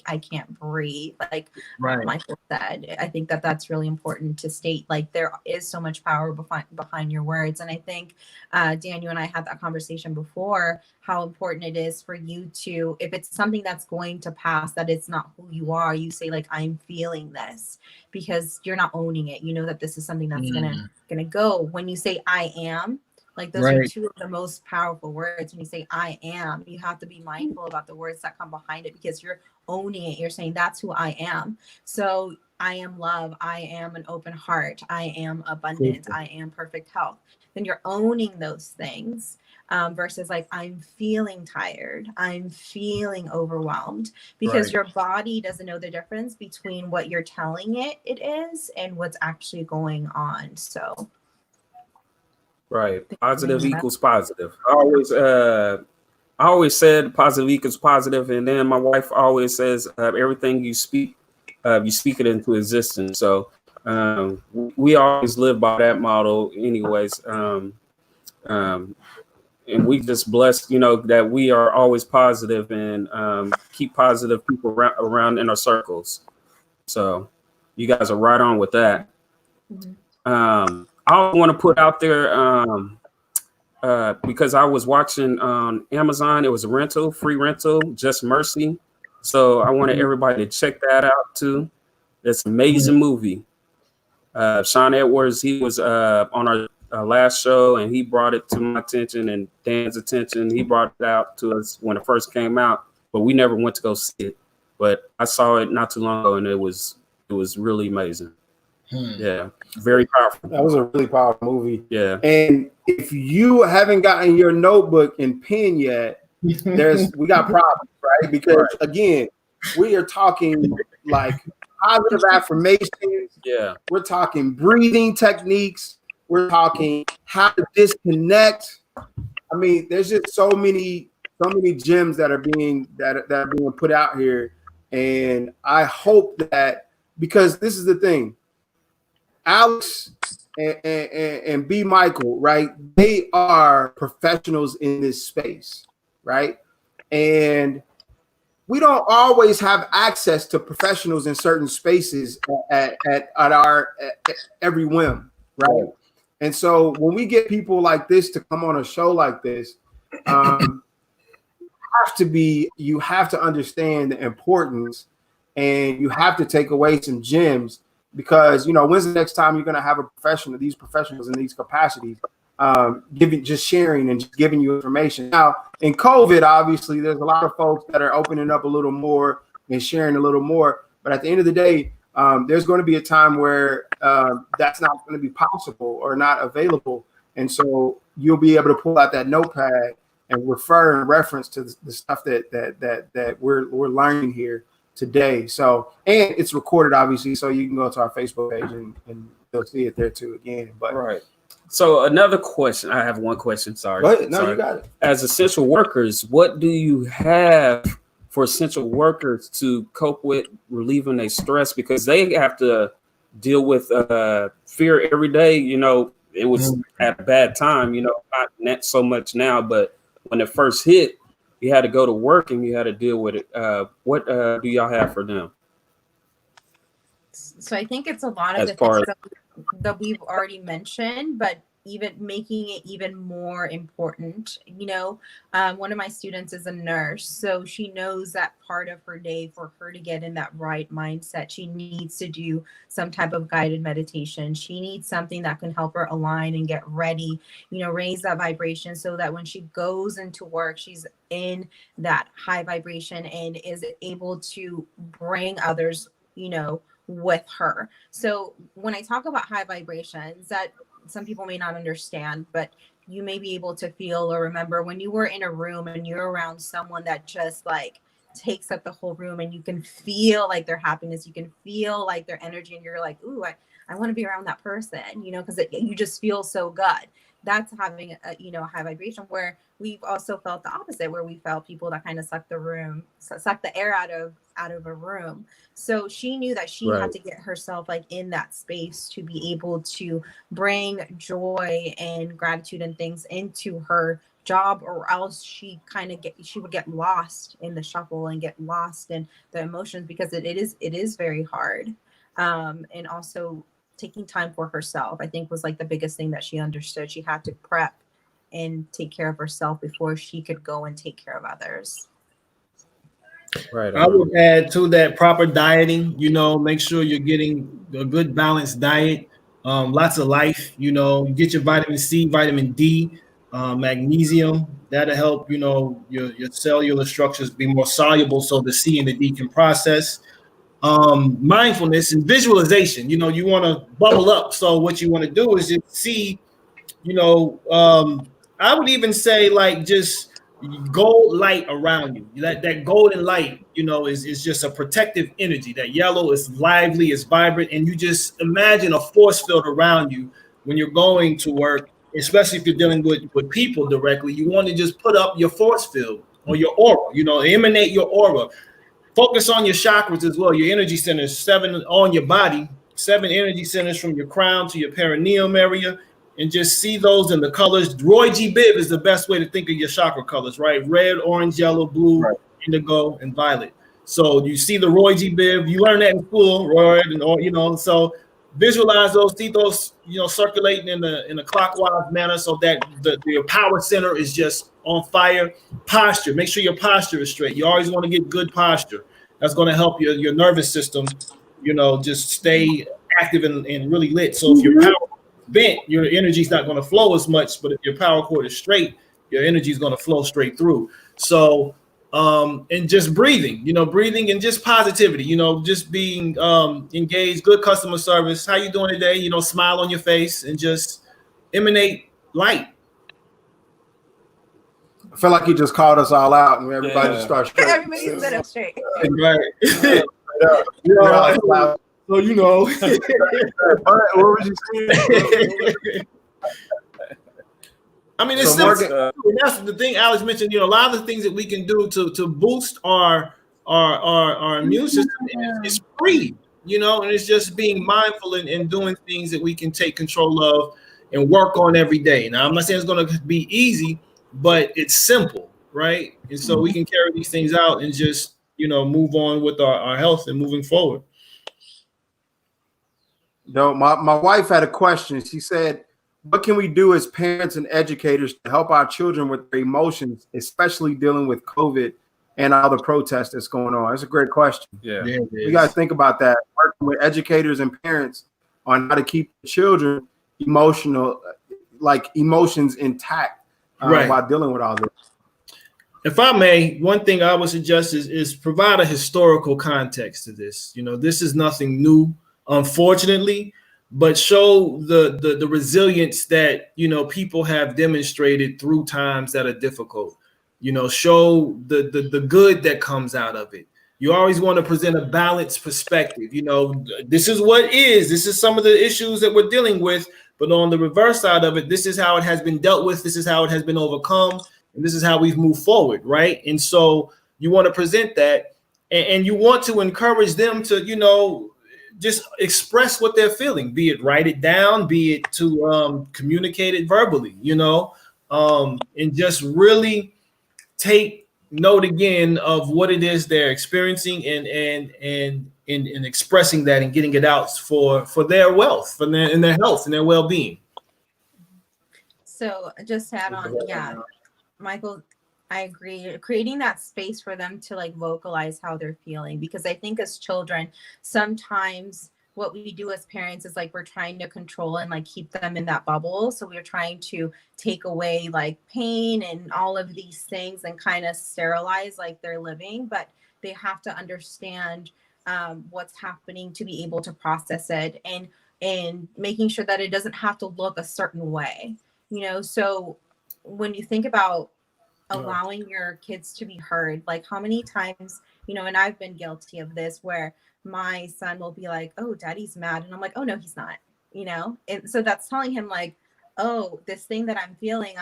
I can't breathe. Like Michael said, I think that's really important to state. Like, there is so much power behind your words. And I think, Dan, you and I had that conversation before, how important it is for you to, if it's something that's going to pass, that it's not who you are, you say like, I'm feeling this, because you're not owning it. You know that this is something that's gonna go. When you say I am, like those are two of the most powerful words. When you say I am, you have to be mindful about the words that come behind it, because you're owning it. You're saying that's who I am. So I am love. I am an open heart. I am abundance. I am perfect health. Then you're owning those things. Versus like, I'm feeling tired, I'm feeling overwhelmed, because your body doesn't know the difference between what you're telling it is and what's actually going on. So positive equals positive. I always said positive equals positive, and then my wife always says everything you speak it into existence. So we always live by that model anyways. And we just blessed, that we are always positive and keep positive people around in our circles. So you guys are right on with that. I want to put out there, because I was watching on Amazon, it was a free rental, Just Mercy. So I wanted everybody to check that out too. It's an amazing movie. Sean Edwards, he was on our last show, and he brought it to my attention and Dan's attention. He brought it out to us when it first came out, but we never went to go see it. But I saw it not too long ago, and it was really amazing. Yeah, very powerful. That was a really powerful movie. Yeah. And if you haven't gotten your notebook and pen yet, we got problems, right? Because again, we are talking like positive affirmations. Yeah. We're talking breathing techniques. We're talking how to disconnect. I mean, there's just so many gems that are being put out here. And I hope that, because this is the thing, Alex and B Michael, right? They are professionals in this space, right? And we don't always have access to professionals in certain spaces at every whim, right? And so when we get people like this to come on a show like this, you have to understand the importance, and you have to take away some gems, because when's the next time you're going to have these professionals in these capacities, sharing and just giving you information. Now in COVID, obviously there's a lot of folks that are opening up a little more and sharing a little more, but at the end of the day, there's going to be a time where that's not going to be possible or not available, and so you'll be able to pull out that notepad and refer and reference to the stuff that we're learning here today. So, and it's recorded, obviously, so you can go to our Facebook page and you'll see it there too again. But right. So another question. I have one question. Sorry. Go ahead. No, you got it. As essential workers, what do you have for essential workers to cope with relieving their stress? Because they have to deal with fear every day. It was at a bad time, not so much now, but when it first hit, you had to go to work and you had to deal with it. What do y'all have for them? So I think it's a lot of the things that we've already mentioned, but even making it even more important. One of my students is a nurse, so she knows that part of her day, for her to get in that right mindset, she needs to do some type of guided meditation. She needs something that can help her align and get ready, raise that vibration, so that when she goes into work, she's in that high vibration and is able to bring others, with her. So when I talk about high vibrations, that some people may not understand, but you may be able to feel or remember when you were in a room and you're around someone that just like takes up the whole room, and you can feel like their happiness, you can feel like their energy, and you're like, ooh, I want to be around that person, because you just feel so good. That's having a high vibration. Where we've also felt the opposite, where we felt people that kind of suck the air out of a room. So she knew that she had to get herself like in that space to be able to bring joy and gratitude and things into her job, or else she would get lost in the shuffle and get lost in the emotions, because it is very hard. And also taking time for herself, I think, was like the biggest thing that she understood. She had to prep and take care of herself before she could go and take care of others. Right. I would add to that proper dieting. Make sure you're getting a good balanced diet, lots of life. Get your vitamin C, vitamin D, magnesium. That'll help your cellular structures be more soluble, so the C and the D can process. Mindfulness and visualization. You want to bubble up. So what you want to do is just see. I would even say like just gold light around you. That golden light, is just a protective energy. That yellow is lively, is vibrant, and you just imagine a force field around you when you're going to work, especially if you're dealing with people directly. You want to just put up your force field or your aura, emanate your aura. Focus on your chakras as well, your energy centers, 7 on your body, 7 energy centers from your crown to your perineum area, and just see those in the colors. Roy G. Biv is the best way to think of your chakra colors, right? Red, orange, yellow, blue, indigo, and violet. So you see the Roy G. Biv, you learn that in school, Roy, so visualize those, see those, circulating in a clockwise manner, so that your power center is just on fire. Posture, make sure your posture is straight. You always want to get good posture. That's going to help your nervous system, just stay active and really lit. So if your power bent, your energy is not going to flow as much, but if your power cord is straight, your energy is going to flow straight through. So and just breathing, breathing and just positivity, just being engaged, good customer service. How you doing today? Smile on your face and just emanate light. I feel like he just called us all out, and everybody just starts. Everybody sit up straight. Right. So what was you saying? I mean, it's So simple. And that's the thing Alex mentioned. A lot of the things that we can do to boost our immune system is free. And it's just being mindful and doing things that we can take control of and work on every day. Now, I'm not saying it's going to be easy, but it's simple, right? And so we can carry these things out and just move on with our health and moving forward. No, my wife had a question. She said, what can we do as parents and educators to help our children with their emotions, especially dealing with COVID and all the protests that's going on? That's a great question. Yeah. You got to think about that. Working with educators and parents on how to keep children emotions intact while dealing with all this. If I may, one thing I would suggest is provide a historical context to this. This is nothing new, unfortunately, but show the resilience that people have demonstrated through times that are difficult. Show the good that comes out of it. You always want to present a balanced perspective. This is what is. This is some of the issues that we're dealing with. But on the reverse side of it, this is how it has been dealt with. This is how it has been overcome. And this is how we've moved forward, right? And so you want to present that, and you want to encourage them to, just express what they're feeling, be it write it down, be it to communicate it verbally, and just really take note again of what it is they're experiencing and expressing that and getting it out for their wealth, for their health and their well-being. So just to add on, Michael, I agree. Creating that space for them to vocalize how they're feeling, because I think as children, sometimes what we do as parents is we're trying to control and keep them in that bubble. So we're trying to take away pain and all of these things and kind of sterilize their living, but they have to understand what's happening to be able to process it and making sure that it doesn't have to look a certain way, so when you think about allowing your kids to be heard, how many times, and I've been guilty of this, where my son will be like, oh, daddy's mad. And I'm like, oh, no, he's not, and so that's telling him oh, this thing that I'm feeling,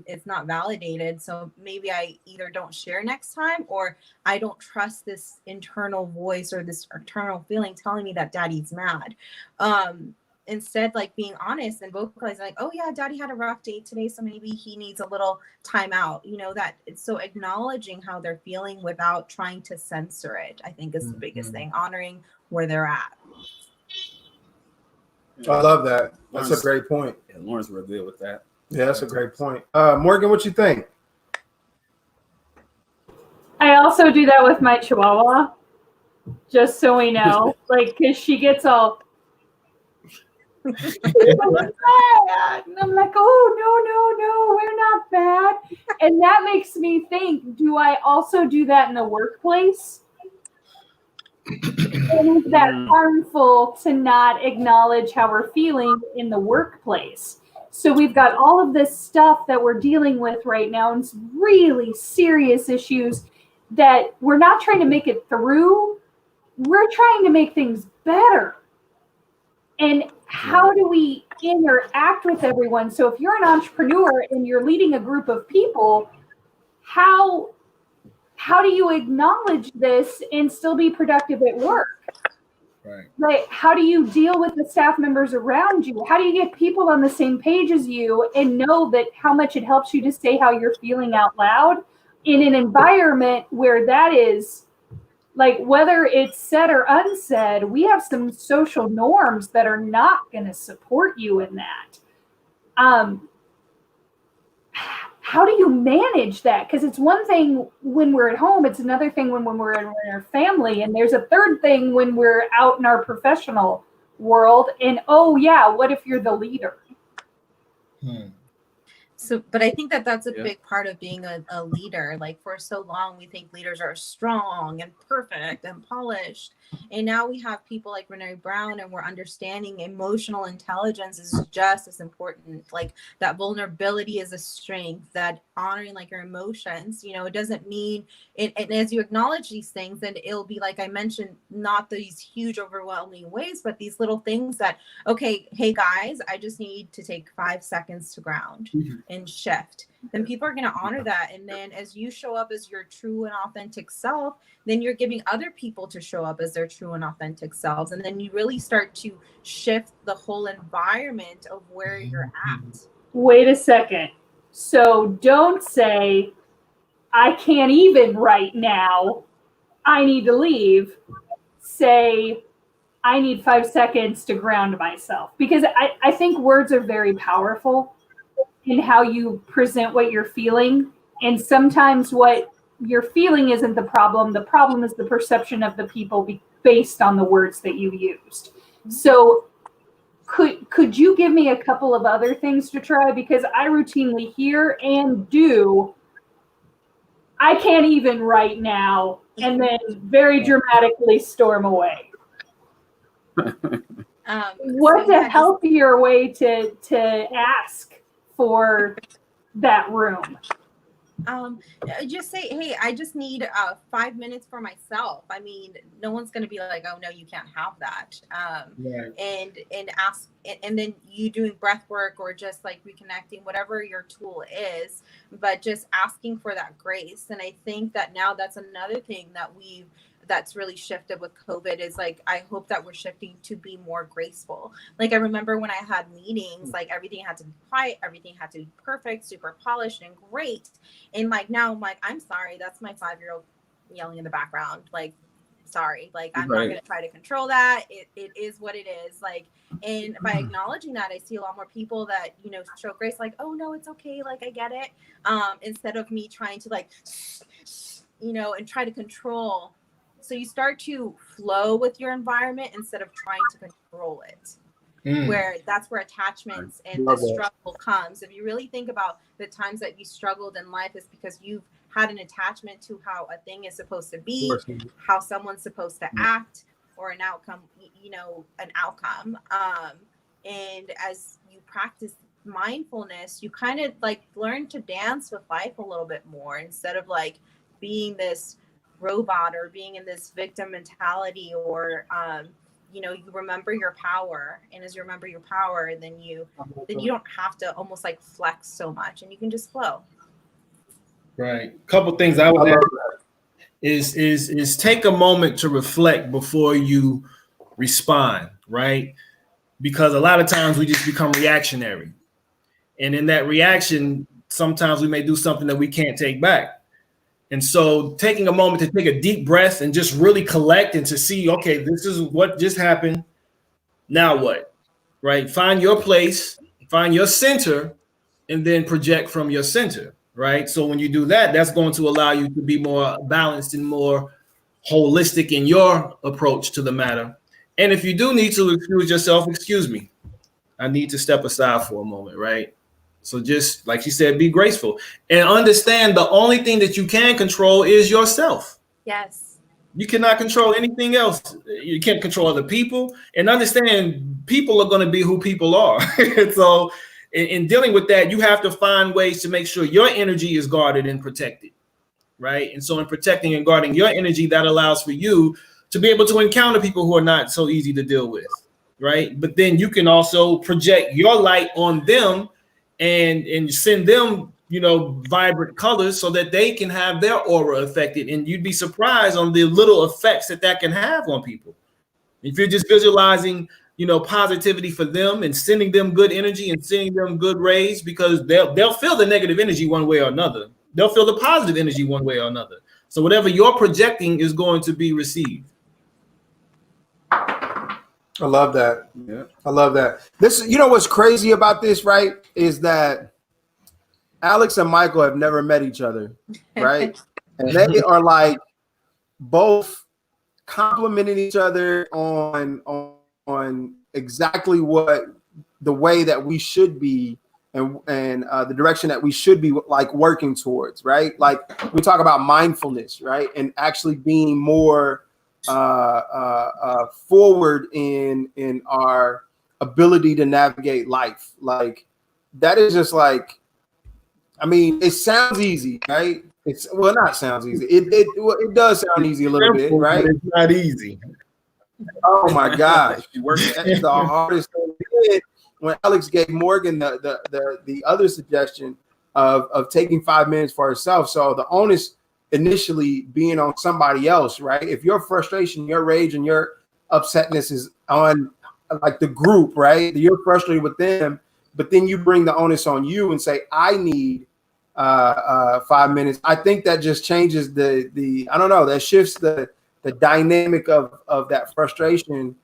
it's not validated. So maybe I either don't share next time, or I don't trust this internal voice or this internal feeling telling me that daddy's mad. Instead, being honest and vocalizing, oh yeah, daddy had a rough day today, so maybe he needs a little time out, that it's so acknowledging how they're feeling without trying to censor it, I think is the biggest thing, honoring where they're at. I love that. That's a great point. Yeah, Lauren's real good with that. Yeah, that's a great point. Morgan, what you think? I also do that with my Chihuahua, just so we know, because she gets all and I'm like, oh, no, we're not bad. And that makes me think, do I also do that in the workplace? And is that harmful to not acknowledge how we're feeling in the workplace? So we've got all of this stuff that we're dealing with right now, and some really serious issues that we're not trying to make it through. We're trying to make things better. And how do we interact with everyone? So if you're an entrepreneur and you're leading a group of people, how do you acknowledge this and still be productive at work? Right. How do you deal with the staff members around you? How do you get people on the same page as you and know that how much it helps you to say how you're feeling out loud in an environment where that is, whether it's said or unsaid, we have some social norms that are not going to support you in that. How do you manage that? Because it's one thing when we're at home, it's another thing when we're in our family, and there's a third thing when we're out in our professional world. And oh yeah, what if you're the leader? So, but I think that that's a Yeah. big part of being a leader. Like for so long, we think leaders are strong and perfect and polished. And now we have people like Renee Brown, and we're understanding emotional intelligence is just as important. Like that vulnerability is a strength, that honoring like your emotions, you know, it doesn't mean it. And as you acknowledge these things, then it'll be like I mentioned, not these huge overwhelming ways, but these little things that, okay, hey guys, I just need to take 5 seconds to ground and shift. Then people are going to honor that. And then as you show up as your true and authentic self, then you're giving other people to show up as their true and authentic selves. And then you really start to shift the whole environment of where you're at. Wait a second. So don't say, I can't even right now. I need to leave. Say, I need 5 seconds to ground myself. Because I think words are very powerful in how you present what you're feeling. And sometimes what you're feeling isn't the problem. The problem is the perception of the people based on the words that you used. So could you give me a couple of other things to try? Because I routinely hear and do, I can't even right now, and then very dramatically storm away. What's a healthier way to ask for that room? Just say, hey, I just need 5 minutes for myself. I mean, no one's going to be like, oh no, you can't have that. Right. And ask, and then you doing breath work or just like reconnecting, whatever your tool is, but just asking for that grace. And I think that now that's another thing that that's really shifted with COVID is like, I hope that we're shifting to be more graceful. Like I remember when I had meetings, like everything had to be quiet, everything had to be perfect, super polished and great. And like now I'm like, I'm sorry, that's my 5-year-old yelling in the background. Like, sorry, like I'm not gonna try to control that. It is what it is. Like, and by acknowledging that, I see a lot more people that, you know, show grace, like, oh no, it's okay, like I get it. Instead of me trying to like, you know, and try to control. So you start to flow with your environment instead of trying to control it. Where that's where attachments and the struggle comes. If you really think about the times that you struggled in life, is because you've had an attachment to how a thing is supposed to be, how someone's supposed to act, or an outcome, you know, an outcome. And as you practice mindfulness, you kind of like learn to dance with life a little bit more instead of like being this robot or being in this victim mentality, or you know, you remember your power, and as you remember your power, then you don't have to almost like flex so much, and you can just flow. Right. A couple things I would add is take a moment to reflect before you respond, right? Because a lot of times we just become reactionary, and in that reaction, sometimes we may do something that we can't take back. And so taking a moment to take a deep breath and just really collect and to see, okay, this is what just happened. Now what? Right? Find your place, find your center, and then project from your center. Right? So when you do that, that's going to allow you to be more balanced and more holistic in your approach to the matter. And if you do need to excuse yourself, excuse me, I need to step aside for a moment, right? So just like she said, be graceful and understand the only thing that you can control is yourself. Yes. You cannot control anything else. You can't control other people, and understand people are going to be who people are. So in dealing with that, you have to find ways to make sure your energy is guarded and protected, right? And so in protecting and guarding your energy, that allows for you to be able to encounter people who are not so easy to deal with, right? But then you can also project your light on them and send them, you know, vibrant colors so that they can have their aura affected. And you'd be surprised on the little effects that can have on people. If you're just visualizing, you know, positivity for them and sending them good energy and sending them good rays, because they'll feel the negative energy one way or another. They'll feel the positive energy one way or another. So whatever you're projecting is going to be received. I love that. Yeah. I love that. This, you know, what's crazy about this, right, is that Alex and Michael have never met each other, right? And they are like both complimenting each other on exactly what the way that we should be and the direction that we should be like working towards, right? Like we talk about mindfulness, right? And actually being more forward in our ability to navigate life. Like that is just like, I mean, it sounds easy, right? It's well, not sounds easy. It does sound easy a little bit, right? But it's not easy. Oh my gosh, that's the hardest thing we did when Alex gave Morgan the other suggestion of taking 5 minutes for herself. So the onus initially being on somebody else, right? If your frustration, your rage, and your upsetness is on like the group, right? You're frustrated with them, but then you bring the onus on you and say, I need 5 minutes. I think that just changes the I don't know, that shifts the dynamic of that frustration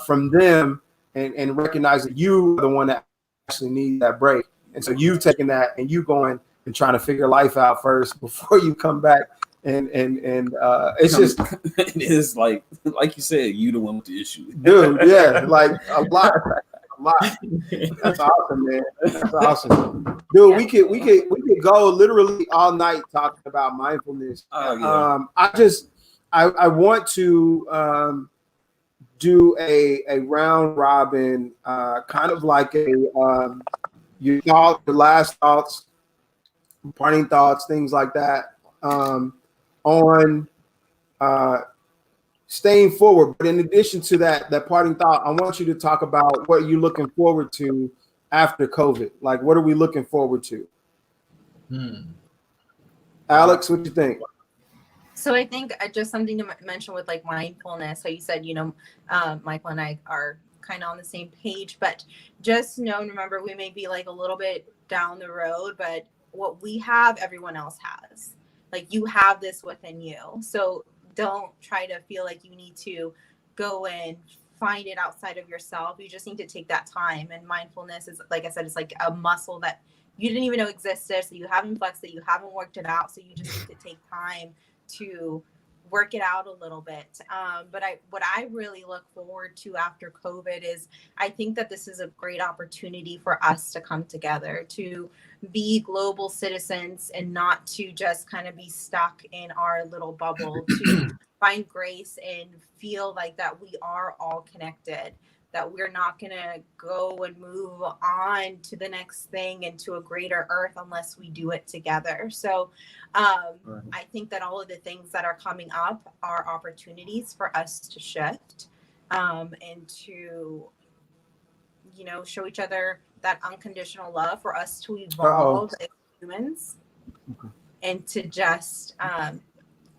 from them and recognize that you are the one that actually needs that break. And so you taking that and you going and trying to figure life out first before you come back and it's just it is like you said, you the one with the issue. Dude, yeah, like a lot. That's awesome, man. That's awesome. Dude, we could go literally all night talking about mindfulness. Oh, yeah. I want to do a round robin, kind of like your last thoughts, parting thoughts, things like that, on staying forward. But in addition to that parting thought, I want you to talk about what you're looking forward to after COVID. Like, what are we looking forward to? Alex, what do you think? So I think just something to mention with like mindfulness. So you said, Michael and I are kind of on the same page, but just know and remember, we may be like a little bit down the road, but what we have, everyone else has. Like you have this within you. So don't try to feel like you need to go and find it outside of yourself. You just need to take that time. And mindfulness is, like I said, it's like a muscle that you didn't even know existed. So you haven't flexed it, you haven't worked it out. So you just need to take time to work it out a little bit. But what I really look forward to after COVID is I think that this is a great opportunity for us to come together, to be global citizens and not to just kind of be stuck in our little bubble, to find grace and feel like that we are all connected, that we're not going to go and move on to the next thing and to a greater earth unless we do it together. So I think that all of the things that are coming up are opportunities for us to shift and to, show each other that unconditional love, for us to evolve as humans and to just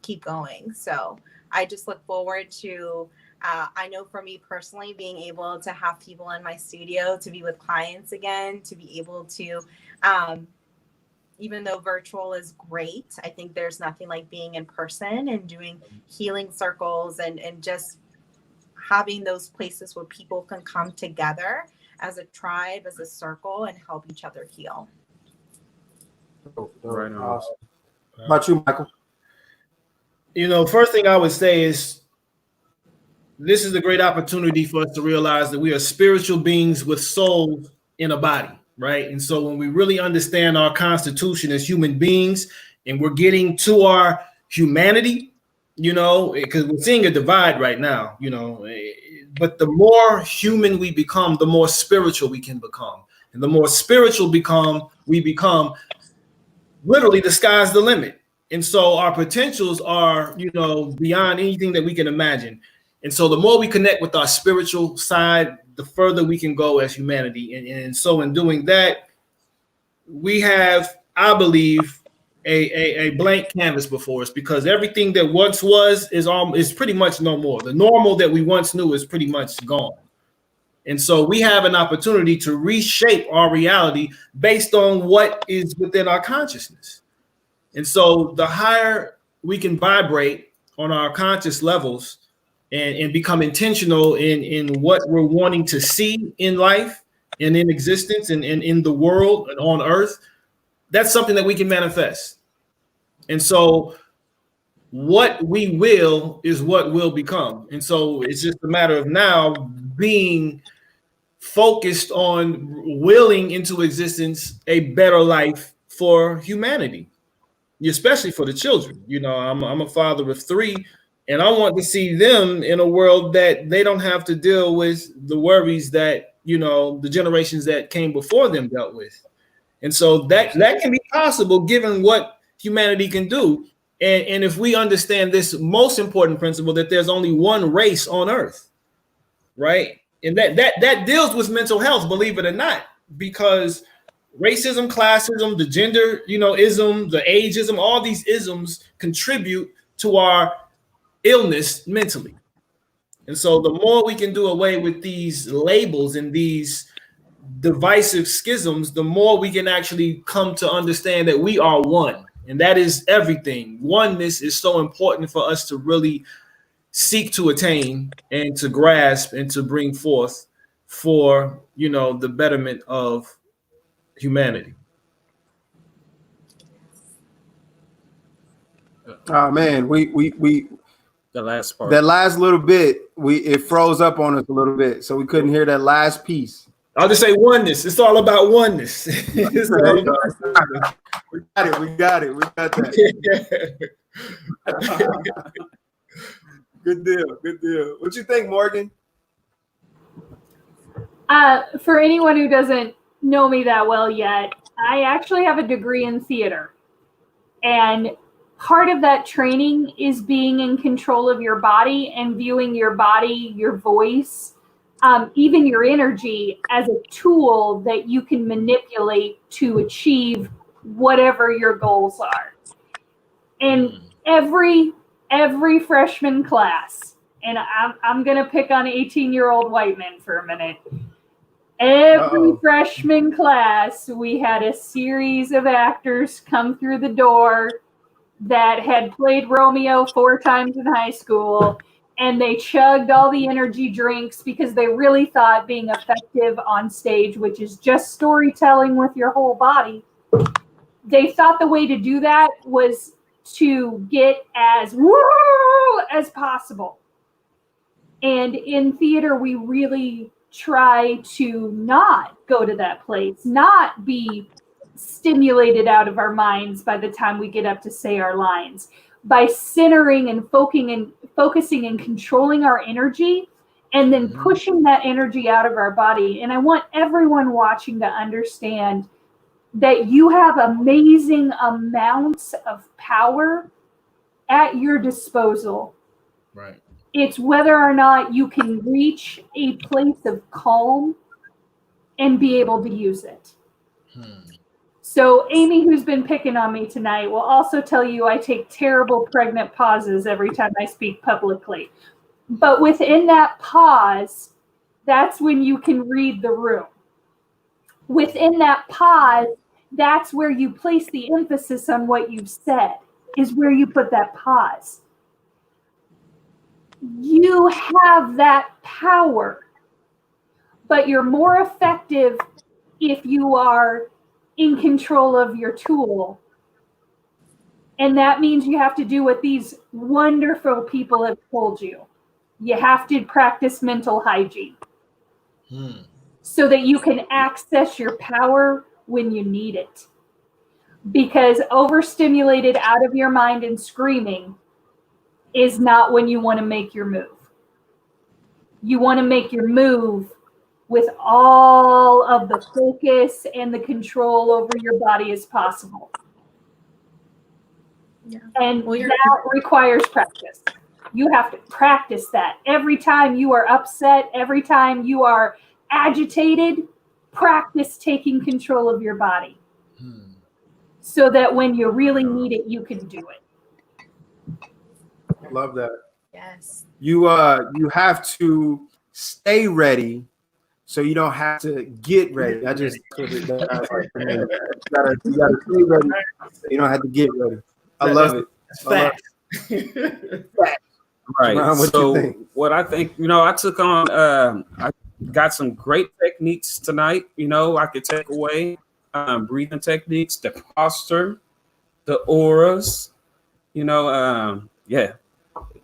keep going. So I just look forward to I know for me personally, being able to have people in my studio, to be with clients again, to be able to, even though virtual is great, I think there's nothing like being in person and doing healing circles and just having those places where people can come together as a tribe, as a circle, and help each other heal. Right on. Awesome. How about you, Michael? First thing I would say is this is a great opportunity for us to realize that we are spiritual beings with souls in a body, right? And so when we really understand our constitution as human beings and we're getting to our humanity, because we're seeing a divide right now, but the more human we become, the more spiritual we can become. And the more spiritual we become, literally the sky's the limit. And so our potentials are, beyond anything that we can imagine. And so the more we connect with our spiritual side, the further we can go as humanity. And so in doing that, we have, I believe, a blank canvas before us, because everything that once was is pretty much no more. The normal that we once knew is pretty much gone. And so we have an opportunity to reshape our reality based on what is within our consciousness. And so the higher we can vibrate on our conscious levels and become intentional in what we're wanting to see in life and in existence and in the world and on earth, that's something that we can manifest. And so what we will is what will become. And so it's just a matter of now being focused on willing into existence a better life for humanity, especially for the children. You know, I'm a father of 3, and I want to see them in a world that they don't have to deal with the worries that, you know, the generations that came before them dealt with. And so that can be possible given what humanity can do. And if we understand this most important principle, that there's only one race on earth, right? And that deals with mental health, believe it or not, because racism, classism, the gender, you know, ism, the ageism, all these isms contribute to our illness mentally. And so the more we can do away with these labels and these divisive schisms, the more we can actually come to understand that we are one. And that is everything. Oneness is so important for us to really seek to attain and to grasp and to bring forth for, you know, the betterment of humanity. Oh man, we The last part. that last little bit, it froze up on us a little bit, so we couldn't hear that last piece. I'll just say oneness. It's all about oneness. It's all about We got it. We got that. Good deal. What you think, Morgan? For anyone who doesn't know me that well yet, I actually have a degree in theater. And part of that training is being in control of your body and viewing your body, your voice, even your energy as a tool that you can manipulate to achieve whatever your goals are. And every freshman class, and I'm going to pick on 18-year-old white men for a minute. Every freshman class, we had a series of actors come through the door that had played Romeo 4 times in high school, and they chugged all the energy drinks because they really thought being effective on stage, which is just storytelling with your whole body, they thought the way to do that was to get as woo as possible. And in theater, we really try to not go to that place, not be stimulated out of our minds by the time we get up to say our lines. By centering and focusing and controlling our energy, and then pushing that energy out of our body. And I want everyone watching to understand that you have amazing amounts of power at your disposal. right. It's whether or not you can reach a place of calm and be able to use it. So Amy, who's been picking on me tonight, will also tell you I take terrible pregnant pauses every time I speak publicly. But within that pause, that's when you can read the room. Within that pause, that's where you place the emphasis on what you've said, is where you put that pause. You have that power, but you're more effective if you are in control of your tool. And that means you have to do what these wonderful people have told you. You have to practice mental hygiene so that you can access your power when you need it. Because overstimulated out of your mind and screaming is not when you want to make your move. You want to make your move with all of the focus and the control over your body as possible. Yeah. And that requires practice. You have to practice that. Every time you are upset, every time you are agitated, practice taking control of your body. So that when you really need it, you can do it. Love that. Yes. You have to stay ready, so you don't have to get ready. I just you gotta stay ready. You don't have to get ready. I love it. Fact. Right. Ron, what so you think? What I think, I took on, I got some great techniques tonight. I could take away breathing techniques, the posture, the auras.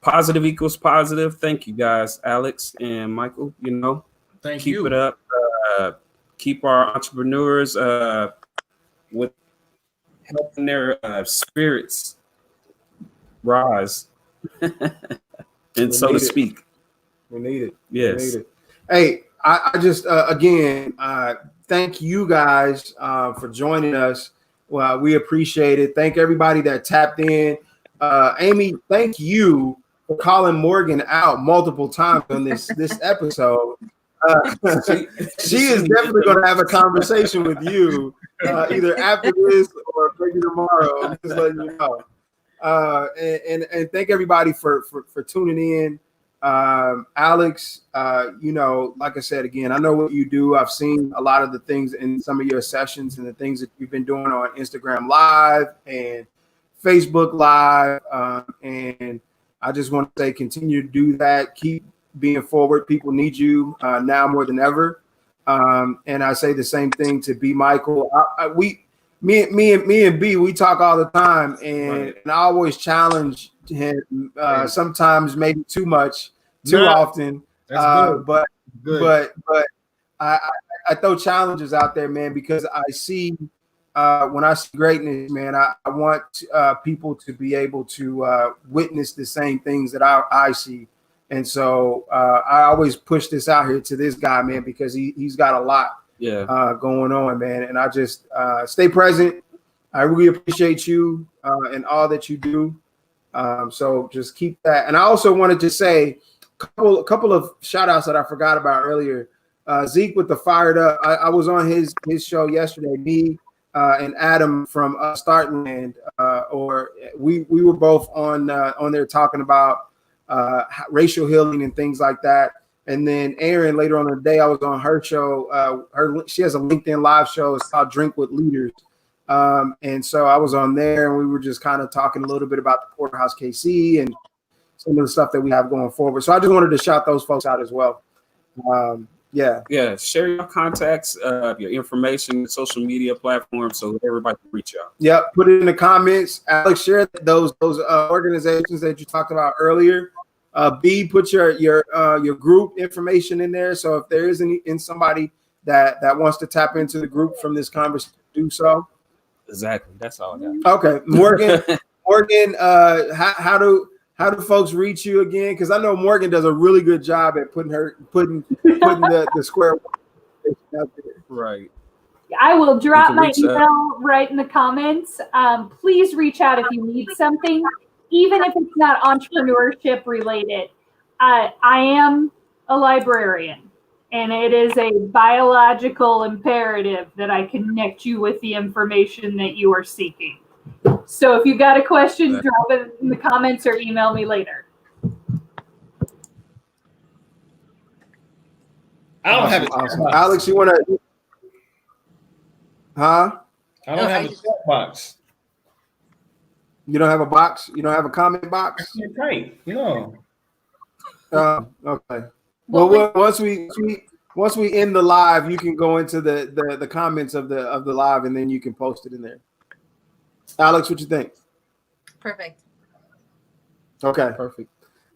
Positive equals positive. Thank you guys, Alex and Michael. Thank keep you. it up. keep our entrepreneurs with helping their spirits rise, and so to speak. We need it. Yes. We need it. Hey, I just again thank you guys for joining us. Well, we appreciate it. Thank everybody that tapped in. Amy, thank you for calling Morgan out multiple times on this episode. She is definitely going to have a conversation with you either after this or maybe tomorrow. I'm just letting you know. And thank everybody for tuning in. Alex, you know, like I said, again, I know what you do. I've seen a lot of the things in some of your sessions and the things that you've been doing on Instagram Live and Facebook Live. And I just want to say, continue to do that. Keep being forward. People need you now more than ever. And I say the same thing to B. Michael. Me and B, we talk all the time, and I always challenge him. Sometimes maybe too much, too often. But I throw challenges out there, man, because I see when I see greatness, man, I want people to be able to witness the same things that I see. And so I always push this out here to this guy, man, because he's got a lot going on, man. And I just stay present. I really appreciate you and all that you do. So just keep that. And I also wanted to say a couple of shout outs that I forgot about earlier. Zeke with the Fired Up. I was on his show yesterday. Me and Adam from Startland, or we were both on there talking about racial healing and things like that. And then Aaron, later on in the day, I was on her show. She has a LinkedIn live show. It's called Drink with Leaders. And so I was on there, and we were just kind of talking a little bit about the Porterhouse KC and some of the stuff that we have going forward. So I just wanted to shout those folks out as well. Share your contacts, your information, social media platforms, so everybody can reach out. Yep, put it in the comments. Alex, share those organizations that you talked about earlier. B, put your group information in there. So if there is somebody that wants to tap into the group from this conversation, do so. Exactly. That's all I got. Okay, Morgan, how do folks reach you again? Because I know Morgan does a really good job at putting the square out there. Right. I will drop my email right in the comments. Please reach out if you need something, even if it's not entrepreneurship related. I am a librarian, and it is a biological imperative that I connect you with the information that you are seeking. So if you got a question, drop it in the comments or email me later. I don't have it. Awesome. Alex, you want to? Huh? I don't have a chat box. You don't have a box? You don't have a comment box? Right. No. Okay. Well, once we end the live, you can go into the comments of the live, and then you can post it in there. Alex, what you think? Perfect. Okay, perfect.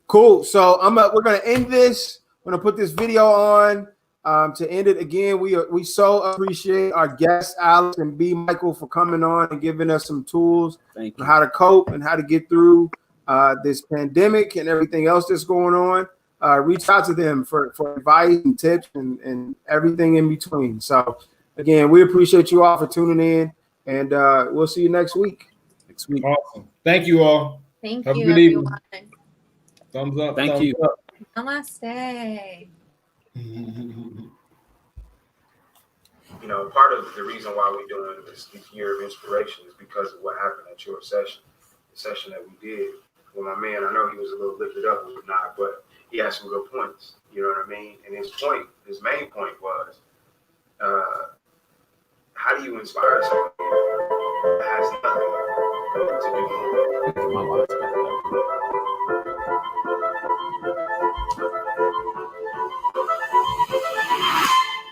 Cool. So we're gonna end this. I'm gonna put this video on to end it. Again, we so appreciate our guests, Alex and B. Michael, for coming on and giving us some tools on how to cope and how to get through this pandemic and everything else that's going on. Reach out to them for advice and tips and everything in between. So again, we appreciate you all for tuning in, and we'll see you next week. Awesome. Thank you all. Thank Have you, a good everyone. evening. Thumbs up. Thank you. Up. Namaste. You know, part of the reason why we're doing this year of inspiration is because of what happened at your session, the session that we did. Well, my man, I know he was a little lifted up or not, but he had some good points. You know what I mean? And his main point was, how do you inspire someone that has nothing to do?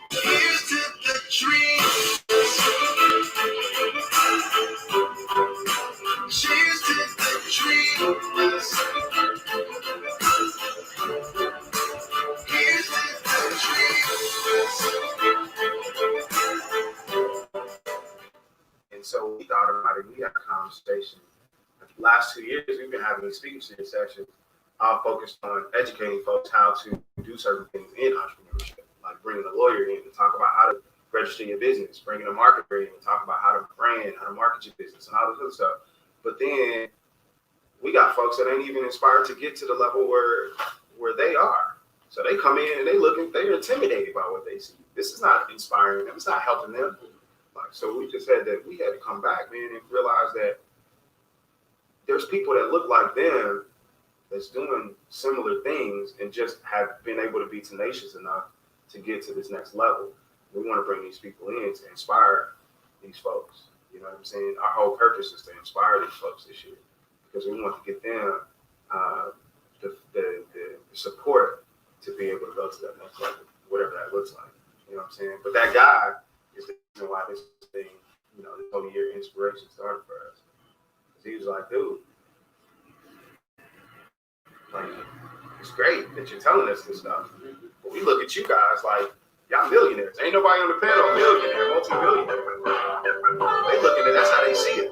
Here's to the dreams. Cheers to the dreamers. Here's to the dreamers. 2 years, we've been having these speaking series sessions focused on educating folks how to do certain things in entrepreneurship, like bringing a lawyer in to talk about how to register your business, bringing a marketer in to talk about how to brand, how to market your business, and all this other stuff. But then we got folks that ain't even inspired to get to the level where they are. So they come in and they're intimidated by what they see. This is not inspiring them. It's not helping them. Like, so we just had to come back, man, and realize that there's people that look like them that's doing similar things and just have been able to be tenacious enough to get to this next level. We want to bring these people in to inspire these folks. You know what I'm saying? Our whole purpose is to inspire these folks this year because we want to get them the support to be able to go to that next level, whatever that looks like. You know what I'm saying? But that guy is the reason why this thing, this whole year inspiration started for us. Because he was like, dude, like, it's great that you're telling us this stuff. But we look at you guys like, y'all millionaires. Ain't nobody on the panel millionaire, multi-millionaire. They looking at that's how they see it.